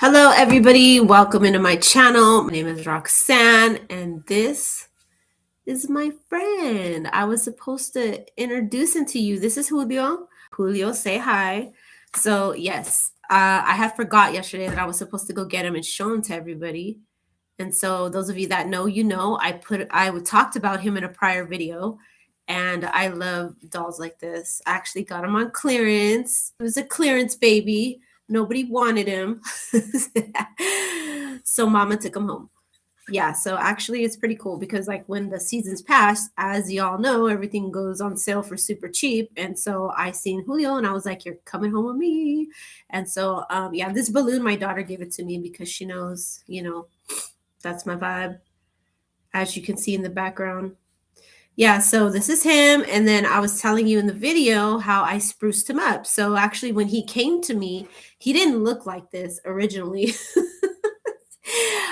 Hello, everybody. Welcome into my channel. My name is Roxanne, and this is my friend. I was supposed to introduce him to you. This is Julio. Julio, say hi. So, yes, I had forgot yesterday that I was supposed to go get him and show him to everybody. And so, those of you that know, you know, I talked about him in a prior video, and I love dolls like this. I actually got him on clearance. It was a clearance baby. Nobody wanted him, so Mama took him home. Yeah, so actually, it's pretty cool because like when the seasons pass, as y'all know, everything goes on sale for super cheap. And so I seen Julio, and I was like, "You're coming home with me." And so, yeah, this balloon, my daughter gave it to me because she knows, that's my vibe, as you can see in the background. Yeah, so this is him. And then I was telling you in the video how I spruced him up. So actually, when he came to me, he didn't look like this originally.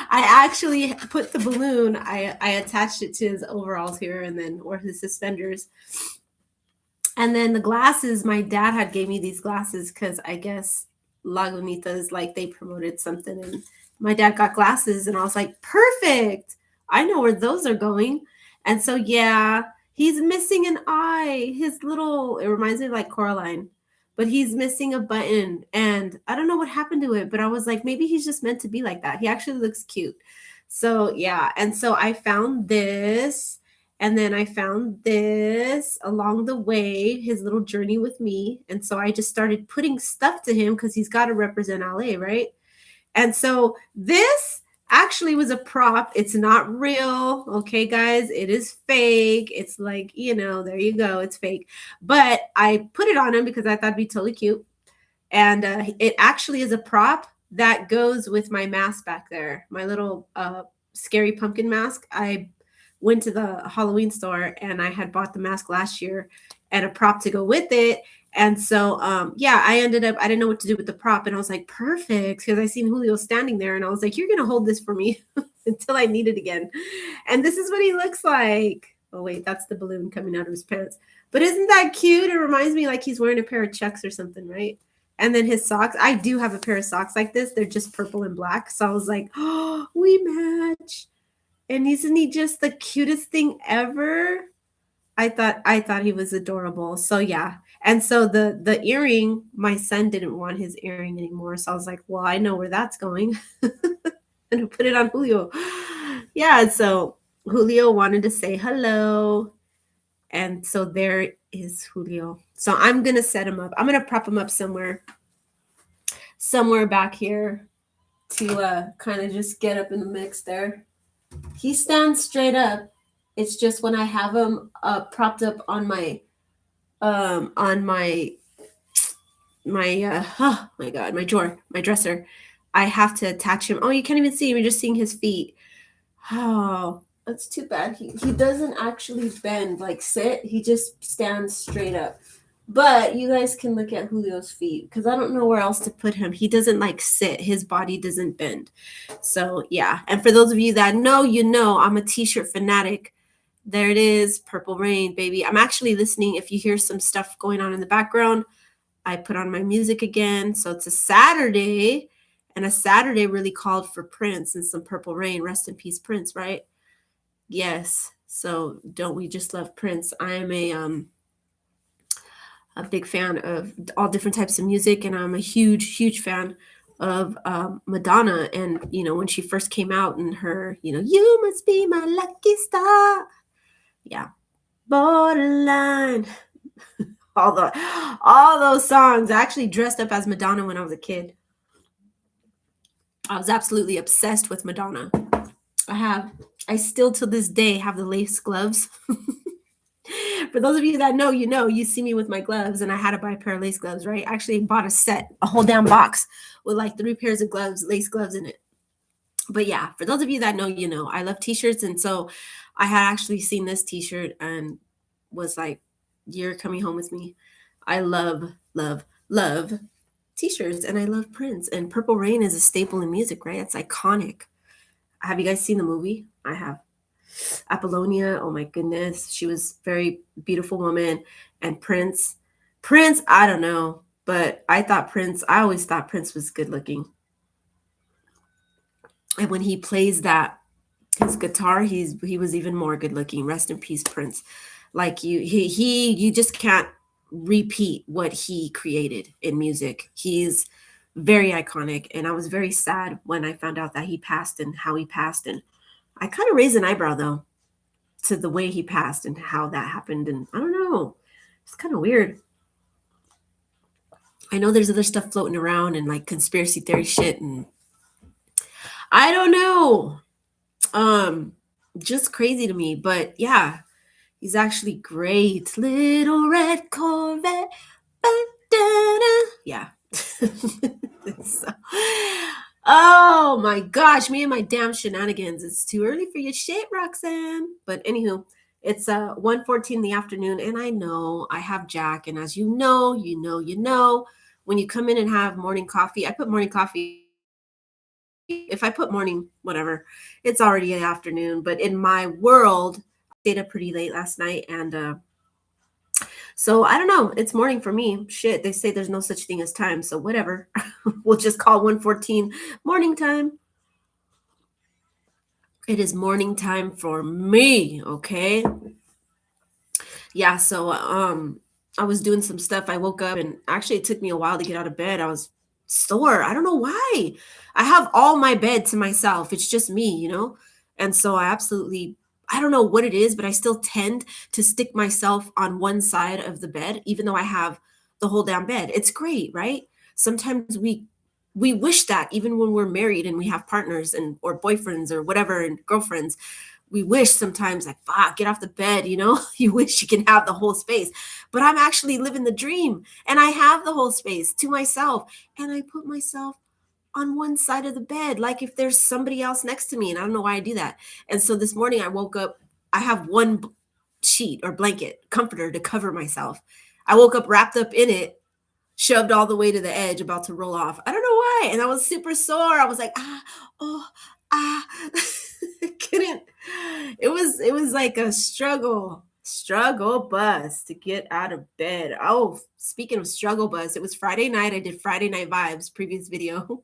I actually put the balloon, I attached it to his overalls here and then, or his suspenders. And then the glasses, my dad had gave me these glasses because I guess Lagunitas, like they promoted something, and my dad got glasses, and I was like, perfect. I know where those are going. And so yeah, he's missing an eye. His little, it reminds me of like Coraline, but he's missing a button. And I don't know what happened to it, but I was like, maybe he's just meant to be like that. He actually looks cute. So yeah, and so I found this, and then I found this along the way, his little journey with me. And so I just started putting stuff to him because he's got to represent LA, right? And so this actually was a prop. It's not real. Okay, guys, it is fake. It's like, there you go. It's fake. But I put it on him because I thought it'd be totally cute. And it actually is a prop that goes with my mask back there, my little scary pumpkin mask. I went to the Halloween store and I had bought the mask last year and a prop to go with it. And so, yeah, I didn't know what to do with the prop. And I was like, perfect. Because I seen Julio standing there and I was like, you're going to hold this for me until I need it again. And this is what he looks like. Oh, wait, that's the balloon coming out of his pants. But isn't that cute? It reminds me like he's wearing a pair of Chucks or something, right? And then his socks, I do have a pair of socks like this. They're just purple and black. So I was like, oh, we match. And isn't he just the cutest thing ever? I thought he was adorable. So yeah. And so the earring, my son didn't want his earring anymore. So I was like, well, I know where that's going. And I put it on Julio. Yeah, so Julio wanted to say hello. And so there is Julio. So I'm gonna set him up. I'm gonna prop him up somewhere back here to kind of just get up in the mix there. He stands straight up. It's just when I have him propped up on my oh my god, my drawer, my dresser, I have to attach him. Oh, you can't even see him, you're just seeing his feet. Oh, that's too bad. He doesn't actually bend like sit, he just stands straight up. But you guys can look at Julio's feet because I don't know where else to put him. He doesn't like sit, his body doesn't bend. So, yeah. And for those of you that know, I'm a t shirt fanatic. There it is, Purple Rain, baby. I'm actually listening. If you hear some stuff going on in the background, I put on my music again. So it's a Saturday, and a Saturday really called for Prince and some Purple Rain. Rest in peace, Prince, right? Yes. So don't we just love Prince? I am a big fan of all different types of music, and I'm a huge, huge fan of Madonna. And when she first came out, and her, you must be my lucky star. Yeah, borderline. all those songs. I actually dressed up as Madonna when I was a kid. I was absolutely obsessed with Madonna. I still to this day have the lace gloves. For those of you that know, you see me with my gloves, and I had to buy a pair of lace gloves, right? I actually bought a set, a whole damn box with like 3 pairs of gloves, lace gloves in it. But yeah, for those of you that know, I love t-shirts. And so I had actually seen this t-shirt and was like, you're coming home with me. I love, love, love t-shirts, and I love Prince. And Purple Rain is a staple in music, right? It's iconic. Have you guys seen the movie? I have. Apollonia, oh my goodness, she was a very beautiful woman. And Prince, I don't know, but I always thought Prince was good looking. And when he plays that his guitar, he was even more good looking. Rest in peace, Prince. Like you just can't repeat what he created in music. He's very iconic, and I was very sad when I found out that he passed and how he passed. And I kind of raised an eyebrow though to the way he passed and how that happened. And I don't know, it's kind of weird. I know there's other stuff floating around and like conspiracy theory shit, and I don't know. Um, just crazy to me. But yeah, he's actually great. Little red Corvette. Ba-da-da. Yeah. So- oh my gosh, me and my damn shenanigans. It's too early for your shit, Roxanne. But anywho, it's 1:14 in the afternoon, and I know I have Jack, and as you know, when you come in and have morning coffee, I put morning coffee. If I put morning, whatever, it's already an afternoon. But in my world, I stayed up pretty late last night, and so I don't know. It's morning for me. Shit, they say there's no such thing as time, so whatever. We'll just call 1:14 morning time. It is morning time for me, okay? Yeah, so I was doing some stuff. I woke up and actually it took me a while to get out of bed. I was sore. I don't know why. I have all my bed to myself. It's just me. And so I don't know what it is, but I still tend to stick myself on one side of the bed even though I have the whole damn bed. It's great, right? Sometimes we wish that even when we're married and we have partners and or boyfriends or whatever and girlfriends, we wish sometimes like fuck, get off the bed. You wish you can have the whole space, but I'm actually living the dream and I have the whole space to myself, and I put myself on one side of the bed like if there's somebody else next to me, and I don't know why I do that. And so this morning I woke up, I have one sheet or blanket comforter to cover myself. I woke up wrapped up in it, shoved all the way to the edge, about to roll off. I don't know why. And I was super sore. I was like, oh, ah. Couldn't. It was like a struggle bus to get out of bed. Oh, speaking of struggle bus, it was Friday night. I did Friday Night Vibes, previous video.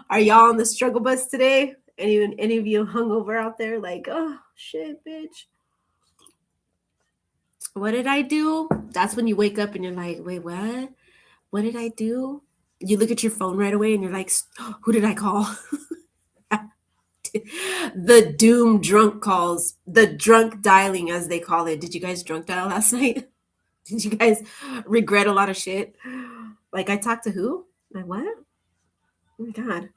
Are y'all on the struggle bus today? Any of you hungover out there? Like, oh shit, bitch. What did I do? That's when you wake up and you're like, wait, what? What did I do? You look at your phone right away and you're like, who did I call? The doom drunk calls, the drunk dialing, as they call it. Did you guys drunk dial last night? Did you guys regret a lot of shit? Like, I talked to who? Like, what? Oh my God.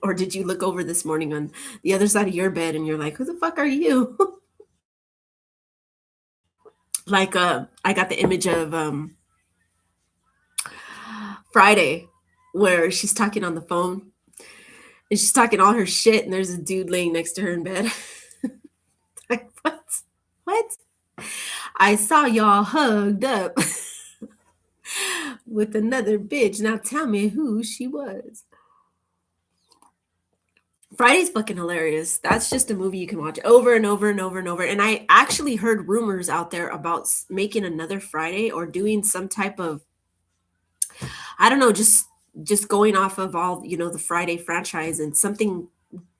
Or did you look over this morning on the other side of your bed and you're like, who the fuck are you? Like, I got the image of Friday where she's talking on the phone and she's talking all her shit, and there's a dude laying next to her in bed. Like, what? What? I saw y'all hugged up with another bitch. Now tell me who she was. Friday's fucking hilarious. That's just a movie you can watch over and over and over and over. And I actually heard rumors out there about making another Friday or doing some type of, I don't know, just going off of all, the Friday franchise and something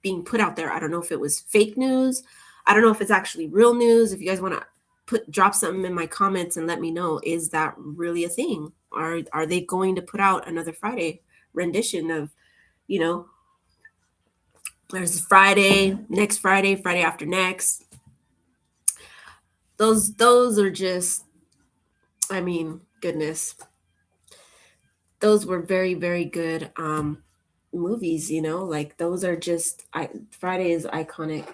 being put out there. I don't know if it was fake news. I don't know if it's actually real news. If you guys want to drop something in my comments and let me know, is that really a thing? Are they going to put out another Friday rendition of, you know, there's Friday, next Friday, Friday after next. Those are just, I mean, goodness. Those were very, very good movies, like those are just Friday is iconic.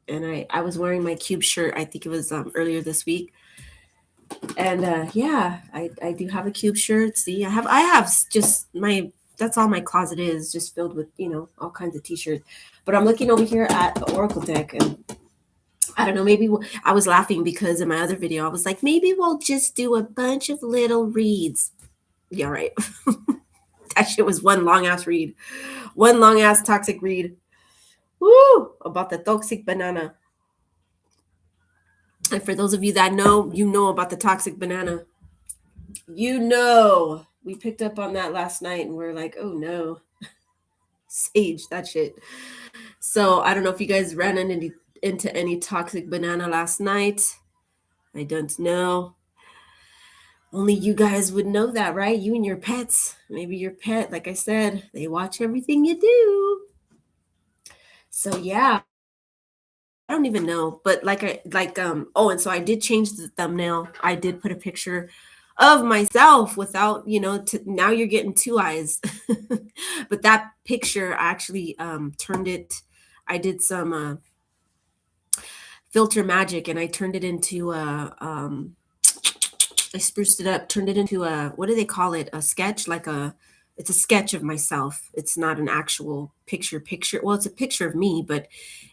And I was wearing my Cube shirt, I think it was earlier this week. And yeah, I do have a Cube shirt. See, I have just my, that's all my closet is, just filled with, all kinds of t-shirts. But I'm looking over here at the Oracle deck, and I don't know, maybe I was laughing because in my other video I was like, maybe we'll just do a bunch of little reads. Yeah, right. That shit was one long ass read. One long ass toxic read. Woo! About the toxic banana. And for those of you that know, you know about the toxic banana. We picked up on that last night and we're like, oh no. Sage that shit. So I don't know if you guys ran into any toxic banana last night. I don't know. Only you guys would know that, right? You and your pets. Maybe your pet, like I said, they watch everything you do. So yeah, I don't even know. But oh, and so I did change the thumbnail. I did put a picture of myself without, now you're getting two eyes. But that picture I actually turned it, I did some filter magic and I turned it into I spruced it up, turned it into a, what do they call it? A sketch, it's a sketch of myself. It's not an actual picture. Well, it's a picture of me, but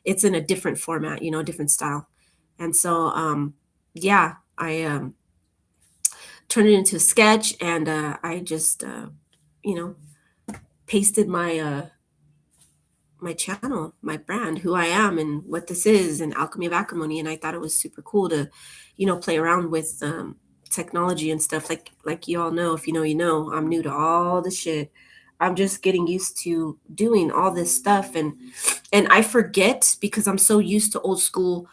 it's in a different format, different style. And so, yeah, I turned it into a sketch and I just, you know, pasted my channel, my brand, who I am and what this is, and Alchemy of Acrimony. And I thought it was super cool to, play around with technology and stuff. Like you all know, if you know, I'm new to all the shit. I'm just getting used to doing all this stuff, and I forget because I'm so used to old school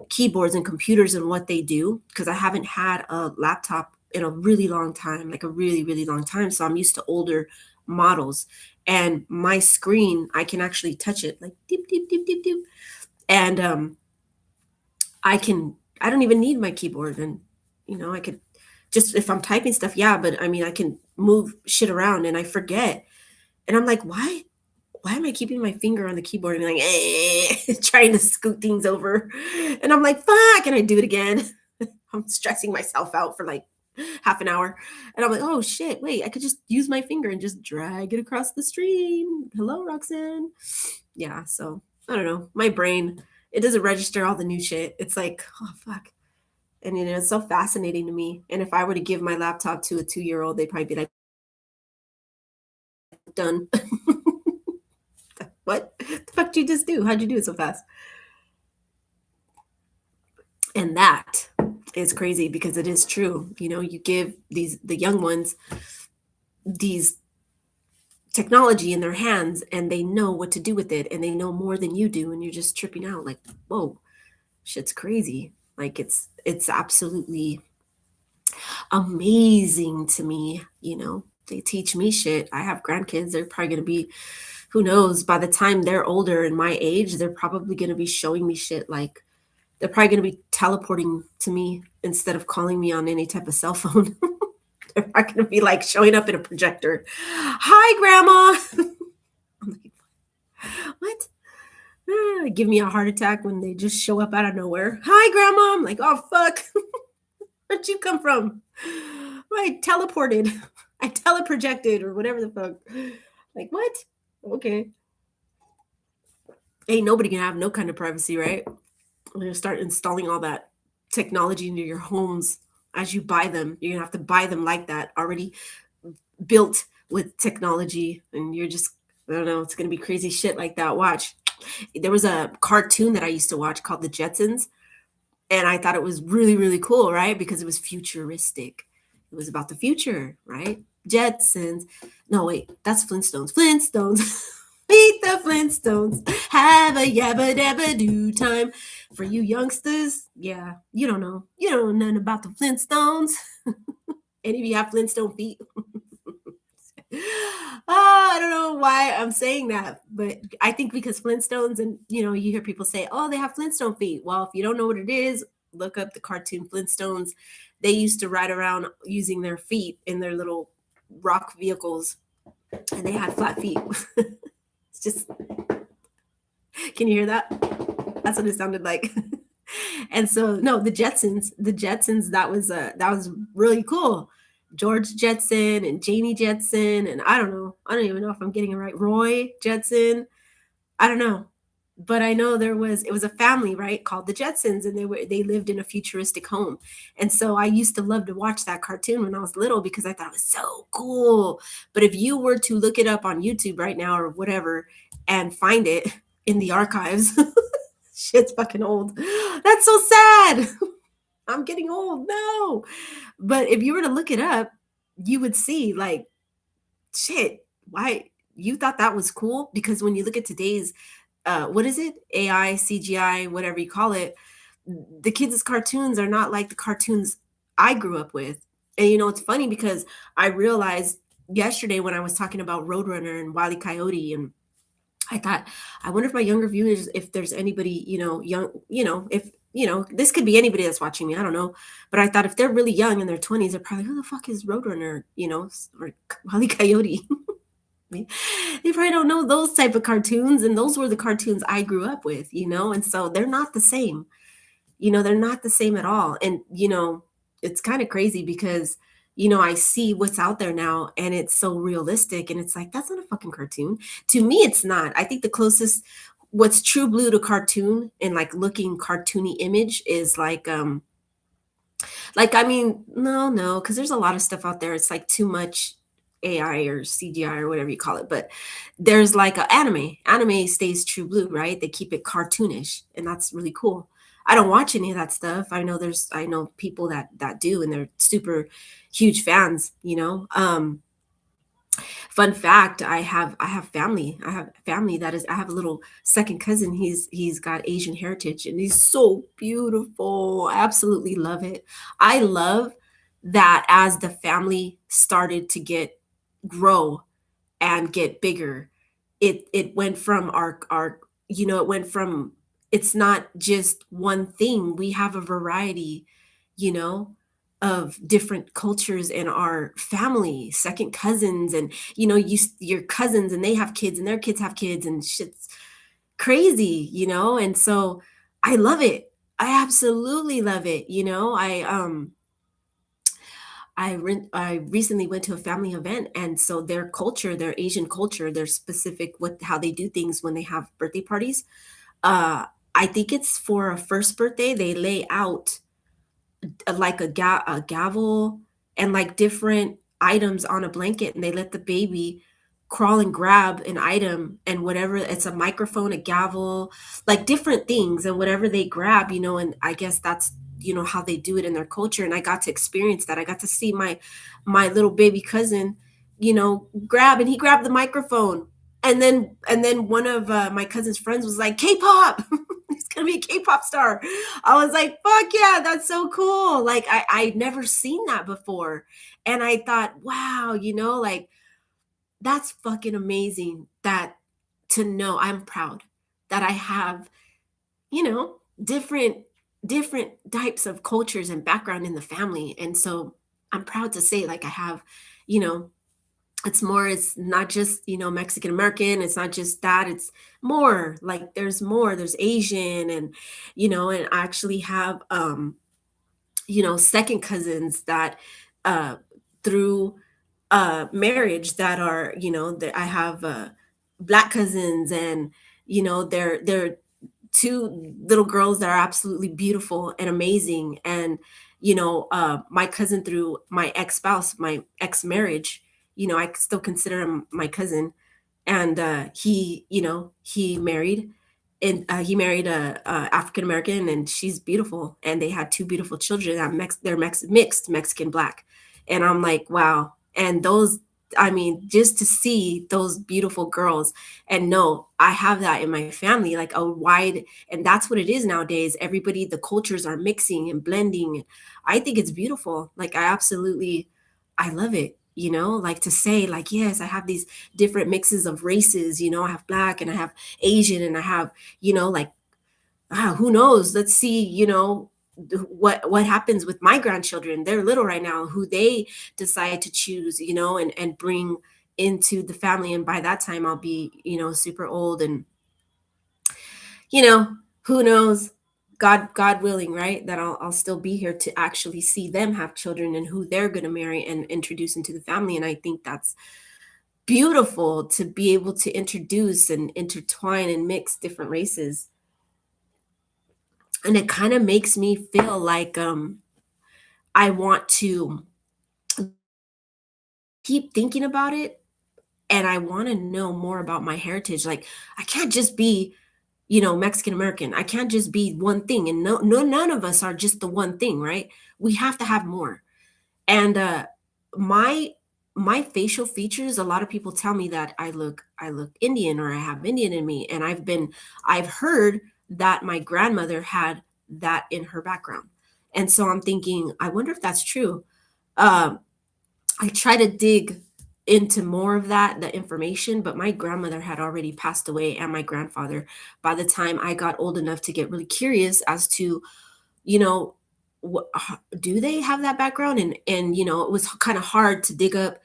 keyboards and computers and what they do, because I haven't had a laptop in a really long time, like a really, really long time. So I'm used to older models. And my screen, I can actually touch it like deep, deep, deep, deep, deep. And I don't even need my keyboard. And, I could just, if I'm typing stuff, yeah, but I mean, I can move shit around and I forget. And I'm like, why am I keeping my finger on the keyboard and like, trying to scoot things over? And I'm like, fuck. And I do it again. I'm stressing myself out for like half an hour. And I'm like, oh shit, wait, I could just use my finger and just drag it across the stream. Hello, Roxanne. Yeah, so I don't know. My brain, it doesn't register all the new shit. It's like, oh fuck. And it's so fascinating to me. And if I were to give my laptop to a 2-year-old, they'd probably be like, done. What the fuck did you just do? How'd you do it so fast? And that is crazy because it is true. You give the young ones these technology in their hands and they know what to do with it and they know more than you do, and you're just tripping out like, whoa, shit's crazy. Like it's absolutely amazing to me. They teach me shit. I have grandkids. They're probably going to be, who knows, by the time they're older and my age, they're probably going to be showing me shit. Like they're probably going to be teleporting to me instead of calling me on any type of cell phone. They're not going to be like showing up in a projector. Hi, grandma. I'm like, what? Give me a heart attack when they just show up out of nowhere. Hi, grandma. I'm like, oh, fuck. Where'd you come from? I teleported. I teleprojected or whatever the fuck. Like, what? Okay. Ain't nobody can have no kind of privacy, right? We're going to start installing all that technology into your homes as you buy them. You're going to have to buy them like that, already built with technology. And you're just, I don't know, it's going to be crazy shit like that. Watch. There was a cartoon that I used to watch called The Jetsons. And I thought it was really, really cool, right? Because it was futuristic. It was about the future, right? Jetsons. No, wait, that's Flintstones. Flintstones. Meet the Flintstones. Have a yabba dabba do time. For you youngsters, yeah, you don't know. You don't know nothing about the Flintstones. Any of you have Flintstone feet? I don't know why I'm saying that, but I think because Flintstones, and you hear people say, oh, they have Flintstone feet. Well, if you don't know what it is, look up the cartoon Flintstones. They used to ride around using their feet in their little rock vehicles, and they had flat feet. It's just, can you hear that? That's what it sounded like. And so, no, the Jetsons, that was really cool. George Jetson and Janie Jetson, and I don't even know if I'm getting it right. Roy Jetson, I don't know, but I know it was a family, right, called the Jetsons, and they lived in a futuristic home. And so I used to love to watch that cartoon when I was little because I thought it was so cool. But if you were to look it up on YouTube right now or whatever and find it in the archives, shit's fucking old. That's so sad. I'm getting old. No. But if you were to look it up, you would see like, shit, why? you thought that was cool? Because when you look at today's what is it? AI, CGI, whatever you call it, the kids' cartoons are not like the cartoons I grew up with. And you know, it's funny because I realized yesterday when I was talking about Roadrunner and Wile E. Coyote, and I thought, I wonder if my younger viewers, if there's anybody, you know, young, you know, if you know, this could be anybody that's watching me. I don't know, but I thought if they're really young in their 20s, they're probably, who the fuck is Roadrunner? You know, or Wile E. Coyote. They probably don't know those type of cartoons, and those were the cartoons I grew up with, you know, and so they're not the same. You know, they're not the same at all. And, you know, it's kind of crazy because, you know, I see what's out there now and it's so realistic. And it's like, that's not a fucking cartoon. To me, it's not. I think the closest, what's true blue to cartoon and like looking cartoony image is like, I mean, no, because there's a lot of stuff out there. It's like too much AI or CGI or whatever you call it. But there's like a anime. Anime stays true blue, right? They keep it cartoonish, and that's really cool. I don't watch any of that stuff. I know people that do, and they're super huge fans, you know. Fun fact, I have family that is I have a little second cousin. He's got Asian heritage and he's so beautiful. I absolutely love it. I love that as the family started to get grow and get bigger, it went from our you know, it went from it's not just one thing. We have a variety, you know, of different cultures in our family, second cousins, and you know, your cousins and they have kids and their kids have kids and shit's crazy, you know? And so I love it. I absolutely love it, you know? I recently went to a family event, and so their culture, their Asian culture, their specific what how they do things when they have birthday parties. Uh, I think it's for a first birthday, they lay out like a gavel and like different items on a blanket, and they let the baby crawl and grab an item, and whatever it's a microphone, a gavel, like different things, and whatever they grab, you know, and I guess that's you know how they do it in their culture. And I got to experience that. I got to see my little baby cousin, you know, grab, and he grabbed the microphone, and then one of my cousin's friends was like, K-pop. He's gonna be a K-pop star. I was like, fuck yeah, that's so cool. Like I'd never seen that before. And I thought, wow, you know, like that's fucking amazing that to know I'm proud that I have, you know, different types of cultures and background in the family. And so I'm proud to say like I have, you know, it's not just, you know, Mexican American, it's not just that, it's more, like there's more, there's Asian and, you know, and I actually have you know, second cousins that uh through marriage that are, you know, that I have black cousins and, you know, they're two little girls that are absolutely beautiful and amazing. And, you know, my cousin through my ex-spouse, my ex-marriage, you know, I still consider him my cousin. And he, you know, he married a African American, and she's beautiful. And they had two beautiful children that mixed Mexican black. And I'm like, wow. And those, I mean, just to see those beautiful girls and know I have that in my family, like a wide, and that's what it is nowadays. Everybody, the cultures are mixing and blending. I think it's beautiful. Like I love it. You know, like to say, like, yes, I have these different mixes of races. You know, I have black and I have Asian and I have, you know, like, who knows? Let's see, you know, what happens with my grandchildren. They're little right now, who they decide to choose, you know, and bring into the family. And by that time, I'll be, you know, super old, and you know, who knows? God willing, right? That I'll still be here to actually see them have children and who they're going to marry and introduce into the family. And I think that's beautiful to be able to introduce and intertwine and mix different races. And it kind of makes me feel like I want to keep thinking about it, and I want to know more about my heritage. Like I can't just be, you know, Mexican American. I can't just be one thing, and none of us are just the one thing, right? We have to have more. And my my facial features, a lot of people tell me that I look Indian or I have Indian in me. And I've heard that my grandmother had that in her background. And so I'm thinking, I wonder if that's true. Um, I try to dig into more of that, the information, but my grandmother had already passed away and my grandfather by the time I got old enough to get really curious as to, you know, do they have that background? And it was kind of hard to dig up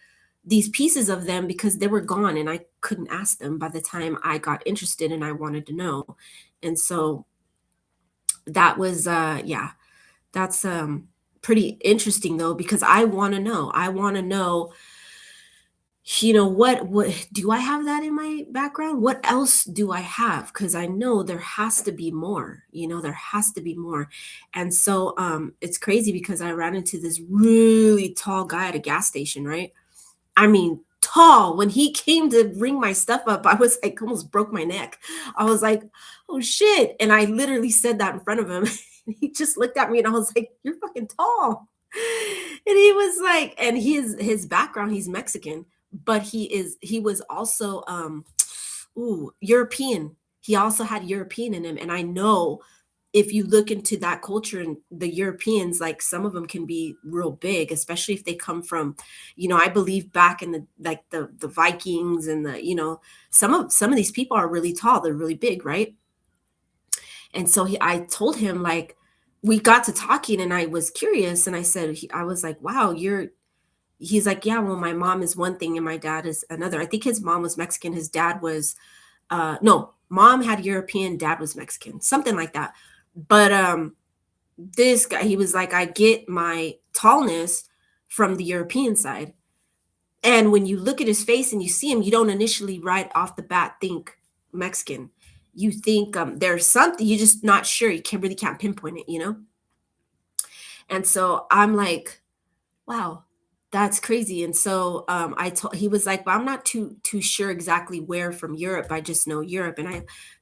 these pieces of them because they were gone and I couldn't ask them by the time I got interested and I wanted to know. And so that was yeah, that's pretty interesting though, because I want to know. I want to know, what do I have that in my background? What else do I have? Because I know there has to be more. There has to be more. And so it's crazy because I ran into this really tall guy at a gas station, right? I mean, tall. When he came to ring my stuff up, I was like, almost broke my neck. I was like, oh shit. And I literally said that in front of him. And he just looked at me and I was like, you're fucking tall. And he was like, and his background, he's Mexican, but he was also European. He also had European in him. And I know if you look into that culture and the Europeans, like some of them can be real big, especially if they come from, I believe back in the Vikings and some of these people are really tall, they're really big, right? And so I told him, like, we got to talking and I was curious and I said, I was like, wow, he's like, yeah, well, my mom is one thing and my dad is another. I think his mom was Mexican. His dad was, no, mom had European, dad was Mexican, something like that. But this guy, he was like, I get my tallness from the European side. And when you look at his face and you see him, you don't initially right off the bat think Mexican. You think there's something, you're just not sure. You can't pinpoint it. And so I'm like, wow, that's crazy. And so I told he was like, well, I'm not too sure exactly where from Europe. I just know Europe. And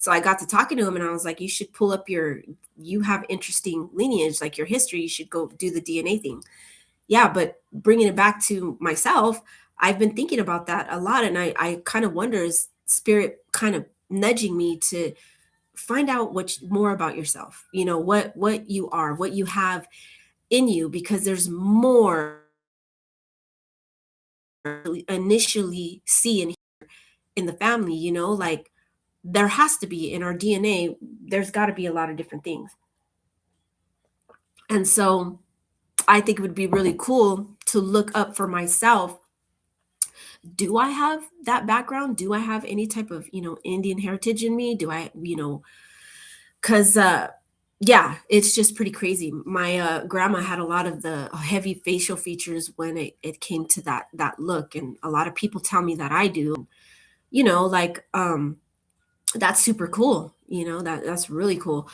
I got to talking to him and I was like, you should pull up you have interesting lineage, like your history. You should go do the DNA thing. Yeah, but bringing it back to myself, I've been thinking about that a lot. And I kind of wonder, is spirit kind of nudging me to find out more about yourself, what you are, what you have in you, because there's more initially see in the family, like there has to be in our DNA, there's got to be a lot of different things. And so I think it would be really cool to look up for myself. Do I have that background? Do I have any type of, Indian heritage in me? Do I, because yeah, it's just pretty crazy. My grandma had a lot of the heavy facial features when it came to that look, and a lot of people tell me that I do. Like that's super cool. That's really cool.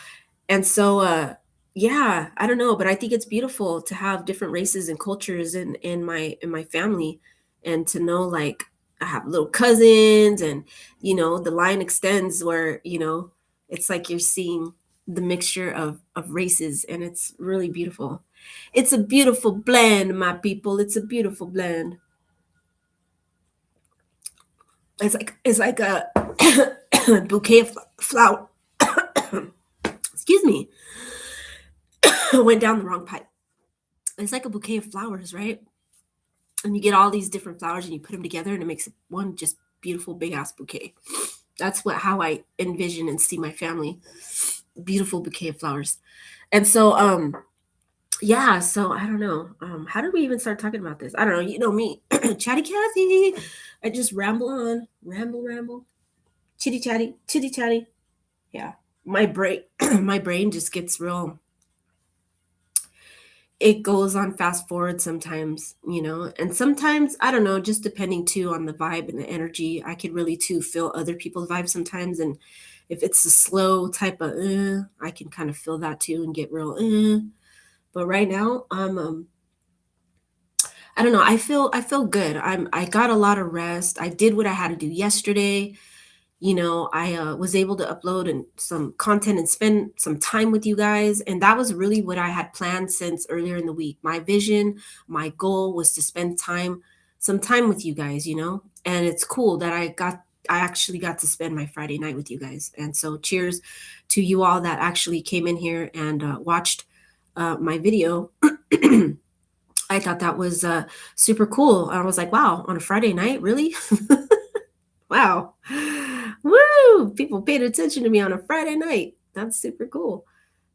And so yeah, I don't know, but I think it's beautiful to have different races and cultures in my family, and to know, like, I have little cousins, and the line extends where, it's like you're seeing the mixture of races, and it's really beautiful. It's a beautiful blend, my people. It's a beautiful blend. It's like a bouquet of flower. Excuse me. Went down the wrong pipe. It's like a bouquet of flowers, right? And you get all these different flowers and you put them together and it makes one just beautiful big ass bouquet. That's how I envision and see my family. Beautiful bouquet of flowers. And so yeah, so I don't know. How did we even start talking about this? I don't know. You know me, chatty Cathy. I just ramble on, ramble, chitty chatty. Yeah, my brain, my brain just gets real. It goes on fast forward sometimes, and sometimes I don't know, just depending too on the vibe and the energy. I could really too feel other people's vibes sometimes, and if it's a slow type of, I can kind of feel that too and get real. But right now, I don't know. I feel good. I got a lot of rest. I did what I had to do yesterday. I was able to upload and some content and spend some time with you guys, and that was really what I had planned since earlier in the week. My vision, my goal was to spend time some time with you guys, and it's cool that I actually got to spend my Friday night with you guys. And so cheers to you all that actually came in here and watched my video. I thought that was super cool. I was like, wow, on a Friday night, really? Wow. Woo! People paid attention to me on a Friday night. That's super cool.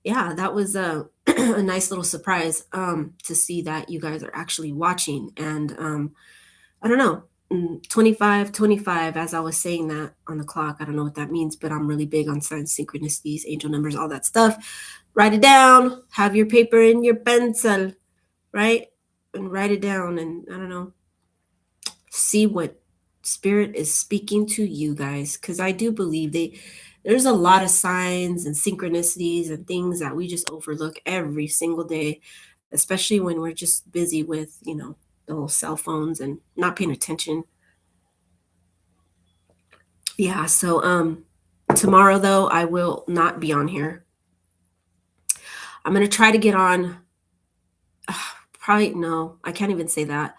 Yeah, that was a, a nice little surprise to see that you guys are actually watching. And I don't know, 25, 25, as I was saying that on the clock. I don't know what that means, but I'm really big on signs, synchronicities, angel numbers, all that stuff. Write it down, have your paper and your pencil, right? And write it down. And I don't know, see what spirit is speaking to you guys, because I do believe there's a lot of signs and synchronicities and things that we just overlook every single day, especially when we're just busy with the whole cell phones and not paying attention. Yeah, so tomorrow though I will not be on here. I'm going to try to get on probably no, I can't even say that,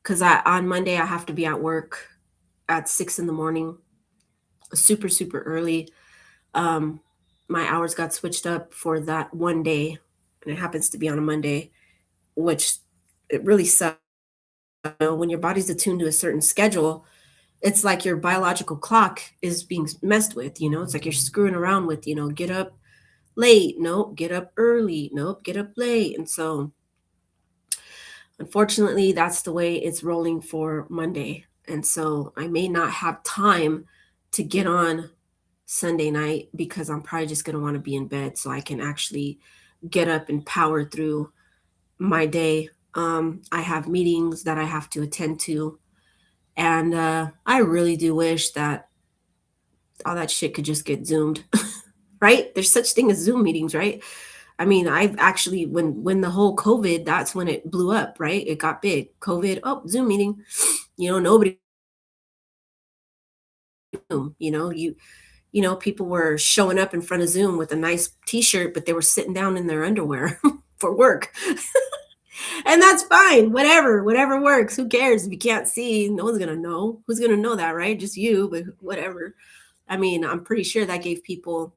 cuz I on Monday I have to be at work at 6 in the morning, super super early. um my hours got switched up for that one day, and it happens to be on a Monday, which it really sucks. When your body's attuned to a certain schedule, it's like your biological clock is being messed with. It's like you're screwing around with, get up late, nope, get up early, nope, get up late. And so unfortunately that's the way it's rolling for Monday. And so I may not have time to get on Sunday night, because I'm probably just going to want to be in bed so I can actually get up and power through my day. I have meetings that I have to attend to, and I really do wish that all that shit could just get zoomed. Right? There's such thing as Zoom meetings, right? I mean, I've actually, when the whole COVID, that's when it blew up, right? It got big. COVID, oh, Zoom meeting. Nobody, people were showing up in front of Zoom with a nice t-shirt, but they were sitting down in their underwear for work. And that's fine. Whatever works. Who cares? If you can't see, no one's gonna know. Who's gonna know that, right? Just you, but whatever. I mean, I'm pretty sure that gave people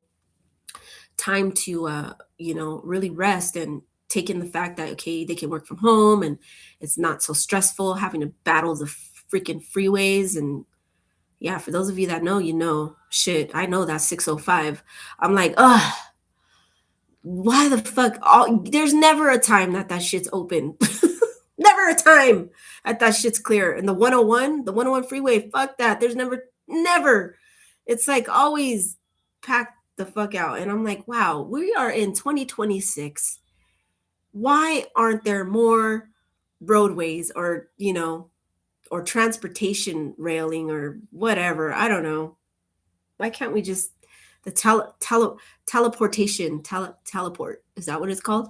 time to really rest and take in the fact that, okay, they can work from home and it's not so stressful having to battle the freaking freeways. And yeah, for those of you that know, shit, I know that 605. I'm like, why the fuck? There's never a time that shit's open. Never a time that shit's clear. And the 101, the 101 freeway, fuck that. There's never. It's like always packed the fuck out. And I'm like, wow, we are in 2026. Why aren't there more roadways or transportation railing or whatever? I don't know. Why can't we just the teleportation teleport? Is that what it's called?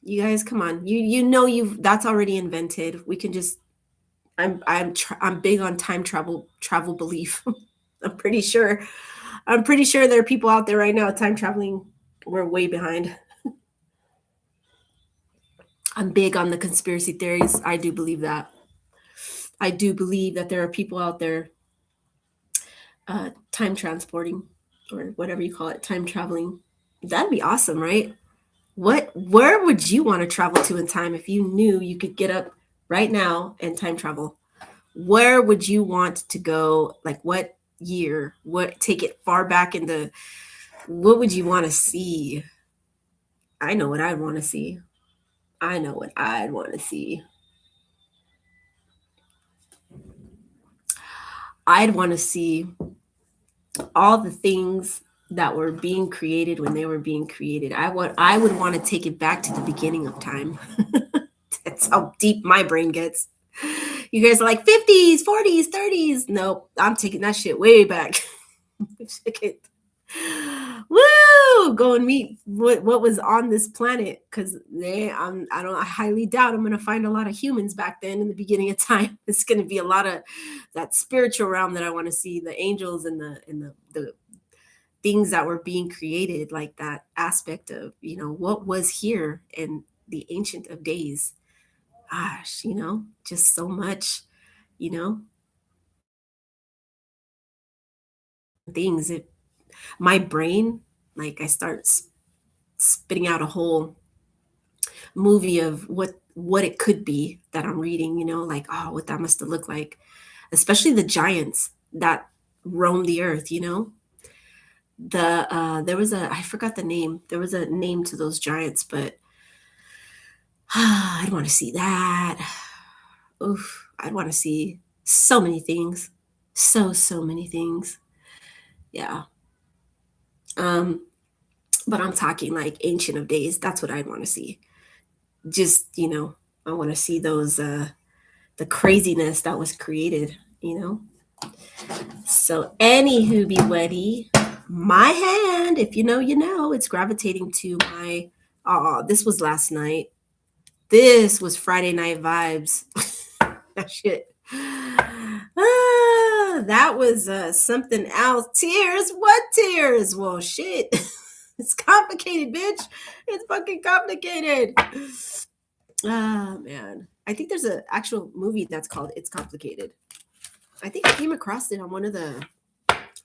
You guys, come on. You've that's already invented. We can just I'm big on time travel belief. I'm pretty sure there are people out there right now time traveling. We're way behind. I'm big on the conspiracy theories. I do believe that. I do believe that there are people out there time transporting, or whatever you call it, time traveling. That'd be awesome, right? Where would you want to travel to in time if you knew you could get up right now and time travel? Where would you want to go? Like what year? What take it far back into what would you want to see? I know what I'd want to see. I know what I'd want to see. I'd want to see all the things that were being created when they were being created. I would want to take it back to the beginning of time. That's how deep my brain gets. You guys are like 50s, 40s, 30s. Nope, I'm taking that shit way back. Woo! Go and meet what was on this planet, because I highly doubt I'm gonna find a lot of humans back then in the beginning of time. It's gonna be a lot of that spiritual realm that I want to see, the angels and the things that were being created, like that aspect of what was here in the ancient of days. gosh, just so much, you know, things. My brain, like I start spitting out a whole movie of what it could be that I'm reading, like, oh, what that must have looked like, especially the giants that roam the earth, there was a I forgot the name. There was a name to those giants, but I'd want to see that. Oof, I'd want to see so many things. So many things. Yeah. Um, but I'm talking like Ancient of Days. That's what I'd want to see. Just, I want to see those the craziness that was created. So anywho be weddy, my hand, if you know, it's gravitating to my this was last night. This was Friday Night Vibes. That shit. That was something else. Tears? What tears? Well, shit. It's complicated, bitch. It's fucking complicated. Ah, man. I think there's an actual movie that's called It's Complicated. I think I came across it on one of the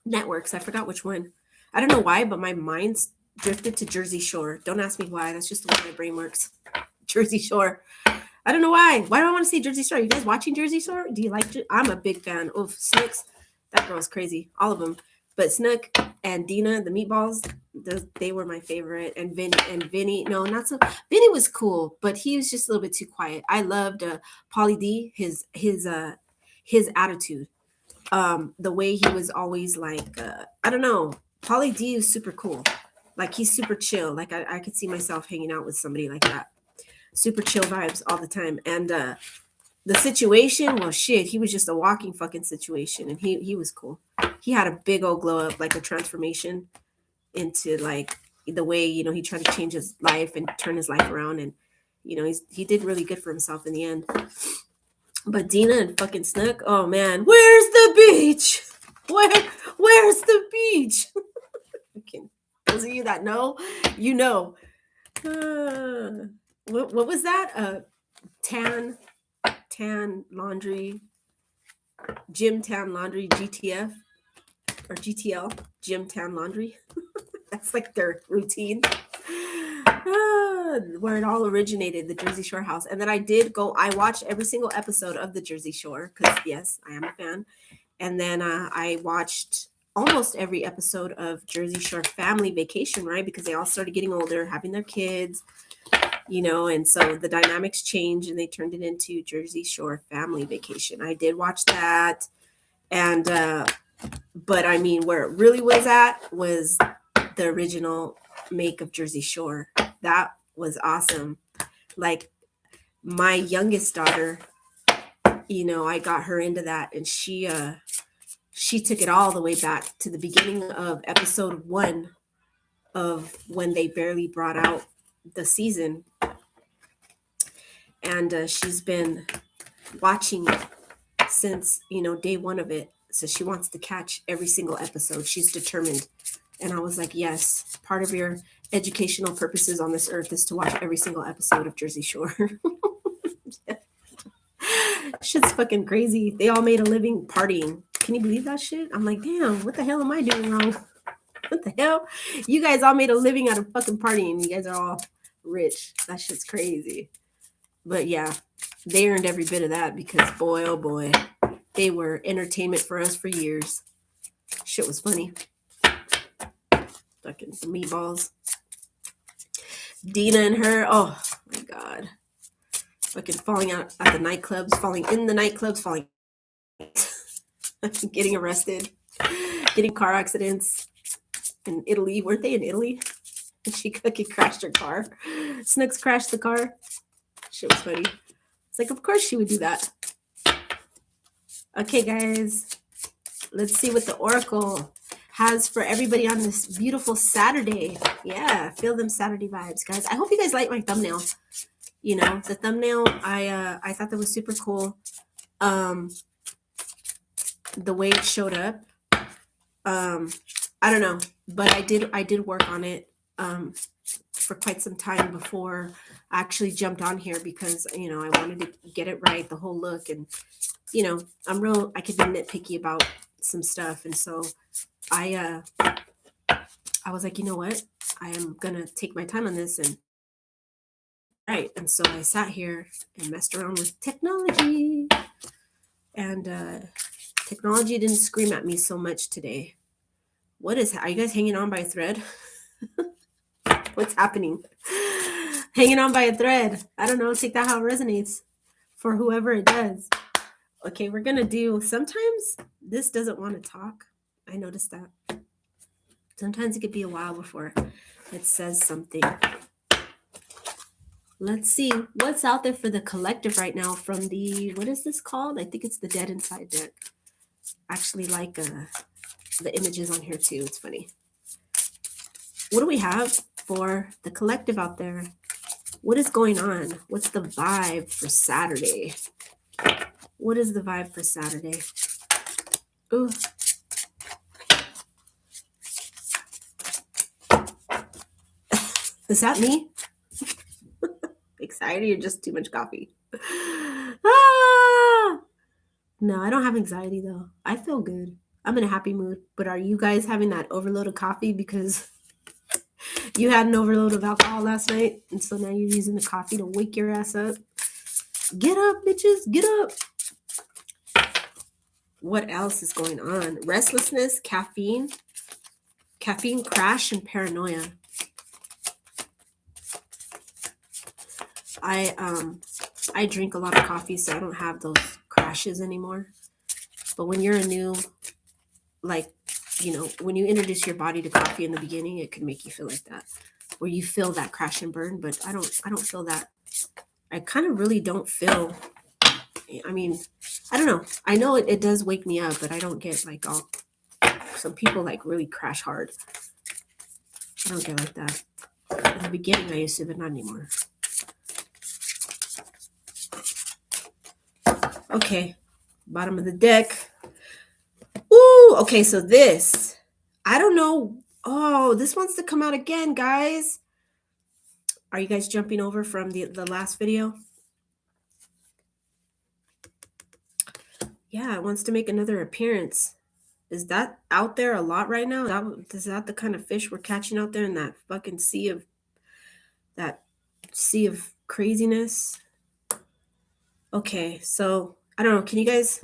networks. I forgot which one. I don't know why, but my mind's drifted to Jersey Shore. Don't ask me why. That's just the way my brain works. Jersey Shore. I don't know why. Why do I want to see Jersey Shore? Are you guys watching Jersey Shore? Do you like it? I'm a big fan. Oof, Snooks. That girl's crazy. All of them. But Snook and Dina, the meatballs, they were my favorite. And Vinny. No, not so. Vinny was cool, but he was just a little bit too quiet. I loved Pauly D, his attitude. The way he was always like, I don't know. Pauly D is super cool. Like he's super chill. Like I could see myself hanging out with somebody like that. Super chill vibes all the time. And the situation, well, shit, he was just a walking fucking situation, and he was cool. He had a big old glow up, like a transformation into like the way he tried to change his life and turn his life around, and he did really good for himself in the end. But Dina and fucking Snook, oh man, where's the beach? Where's the beach? Okay. Those of you that know, you know. What was that? Tan laundry, gym tan laundry, GTF or GTL, gym tan laundry. That's like their routine. Where it all originated, the Jersey Shore house. And then I watched every single episode of the Jersey Shore because yes, I am a fan. And then I watched almost every episode of Jersey Shore Family Vacation, right? Because they all started getting older, having their kids, and so the dynamics changed and they turned it into Jersey Shore Family Vacation. I did watch that. And, but I mean, where it really was at was the original make of Jersey Shore. That was awesome. Like my youngest daughter, I got her into that, and she took it all the way back to the beginning of episode 1 of when they barely brought out the season. And she's been watching since, day 1 of it. So she wants to catch every single episode. She's determined. And I was like, yes, part of your educational purposes on this earth is to watch every single episode of Jersey Shore. Shit's fucking crazy. They all made a living partying. Can you believe that shit? I'm like, damn, what the hell am I doing wrong? What the hell? You guys all made a living out of fucking partying. You guys are all rich. That shit's crazy. But yeah, they earned every bit of that because boy, oh boy, they were entertainment for us for years. Shit was funny. Fucking meatballs. Dina and her, oh my God. Fucking falling out at the nightclubs, falling in the nightclubs, falling getting arrested, getting car accidents in Italy. Weren't they in Italy? And she fucking crashed her car. Snooks crashed the car. Shit was funny. It's like, of course she would do that. Okay, guys. Let's see what the Oracle has for everybody on this beautiful Saturday. Yeah, feel them Saturday vibes, guys. I hope you guys like my thumbnail. The thumbnail, I thought that was super cool. The way it showed up. I don't know, but I did work on it. for quite some time before I actually jumped on here because, I wanted to get it right, the whole look. And, I could be nitpicky about some stuff. And so I, I was like, you know what? I am going to take my time on this and right. And so I sat here and messed around with technology. And technology didn't scream at me so much today. Are you guys hanging on by a thread? What's happening? Hanging on by a thread. I don't know. Take that how it resonates for whoever it does. Okay, we're going to do, sometimes this doesn't want to talk. I noticed that. Sometimes it could be a while before it says something. Let's see what's out there for the collective right now from the, what is this called? I think it's the Dead Inside deck. Actually like the images on here too. It's funny. What do we have for the collective out there? What is going on? What's the vibe for Saturday? What is the vibe for Saturday? Ooh. Is that me? Anxiety or just too much coffee? No, I don't have anxiety though. I feel good. I'm in a happy mood. But are you guys having that overload of coffee because you had an overload of alcohol last night? And so now you're using the coffee to wake your ass up? Get up, bitches. Get up. What else is going on? Restlessness, caffeine crash, and paranoia. I drink a lot of coffee, so I don't have those crashes anymore. But when you're a new, when you introduce your body to coffee in the beginning, it can make you feel like that, where you feel that crash and burn. But I don't feel that. I kind of really don't feel. I mean, I don't know. I know it does wake me up, but I don't get like all. Some people like really crash hard. I don't get like that. In the beginning, I used to, but not anymore. Okay, bottom of the deck. Ooh, okay, so this, I don't know. Oh, this wants to come out again, guys. Are you guys jumping over from the last video? Yeah, it wants to make another appearance. Is that out there a lot right now? Is that the kind of fish we're catching out there in that fucking sea of craziness? Okay, so I don't know. Can you guys?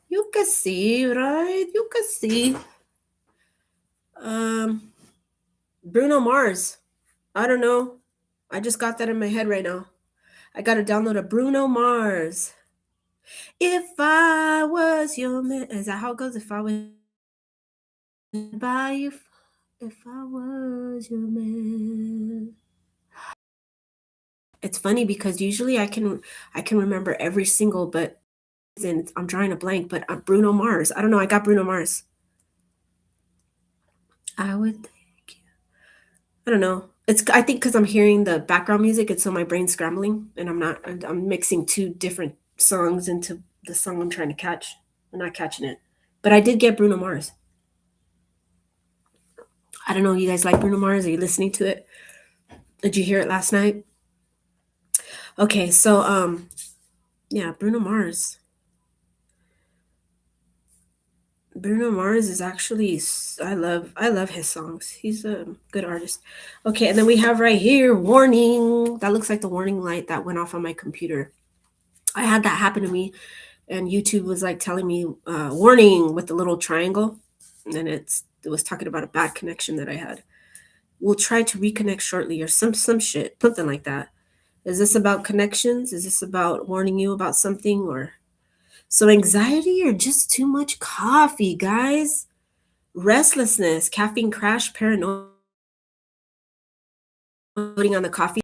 You can see, right? You can see. Bruno Mars. I don't know. I just got that in my head right now. I got to download a Bruno Mars. If I was your man. Is that how it goes? If I was by you. If I was your man. It's funny because usually I can remember every single, but I'm drawing a blank, but Bruno Mars. I don't know. I got Bruno Mars. I would take you. I don't know. I think because I'm hearing the background music, it's so my brain's scrambling, and I'm mixing two different songs into the song I'm trying to catch. I'm not catching it, but I did get Bruno Mars. I don't know. You guys like Bruno Mars? Are you listening to it? Did you hear it last night? Okay, so yeah, Bruno Mars. Bruno Mars is actually, I love his songs. He's a good artist. Okay, and then we have right here, warning. That looks like the warning light that went off on my computer. I had that happen to me, and YouTube was like telling me warning with the little triangle, and then it was talking about a bad connection that I had. We'll try to reconnect shortly, or some shit, something like that. Is this about connections? Is this about warning you about something, or so anxiety or just too much coffee, guys? Restlessness, caffeine crash, paranoia, putting on the coffee,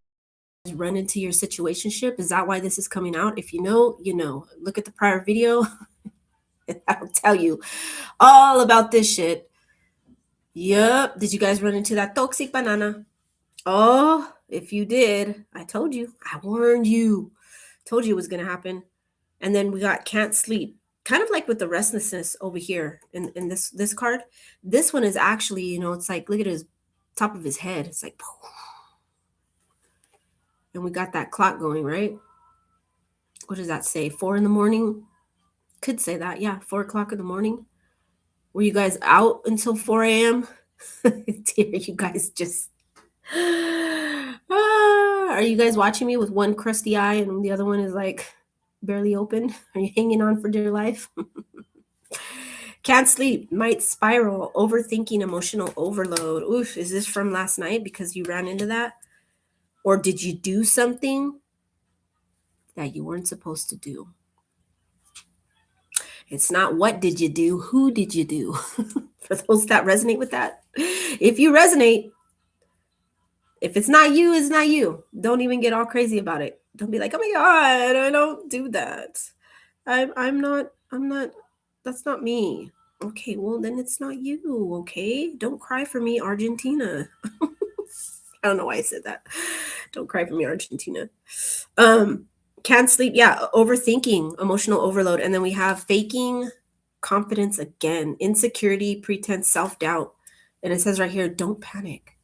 run into your situationship. Is that why this is coming out? If you know, you know. Look at the prior video. I'll tell you all about this shit. Yup. Did you guys run into that toxic banana? Oh, if you did, I told you. I warned you. Told you it was going to happen. And then we got can't sleep. Kind of like with the restlessness over here in this card. This one is actually, it's like, look at his top of his head. It's like, and we got that clock going, right? What does that say? 4 in the morning? Could say that. Yeah, 4 o'clock in the morning. Were you guys out until 4 a.m.? Dear, you guys just. Are you guys watching me with one crusty eye and the other one is like barely open? Are you hanging on for dear life? Can't sleep, might spiral, overthinking, emotional overload. Oof, is this from last night because you ran into that? Or did you do something that you weren't supposed to do? It's not what did you do, who did you do? For those that resonate with that. If you resonate, if it's not you, it's not you. Don't even get all crazy about it. Don't be like, oh my God, I don't do that. I'm not, that's not me. Okay, well then it's not you, okay? Don't cry for me, Argentina. I don't know why I said that. Don't cry for me, Argentina. Can't sleep. Yeah, overthinking, emotional overload. And then we have faking confidence again, insecurity, pretense, self-doubt. And it says right here, don't panic.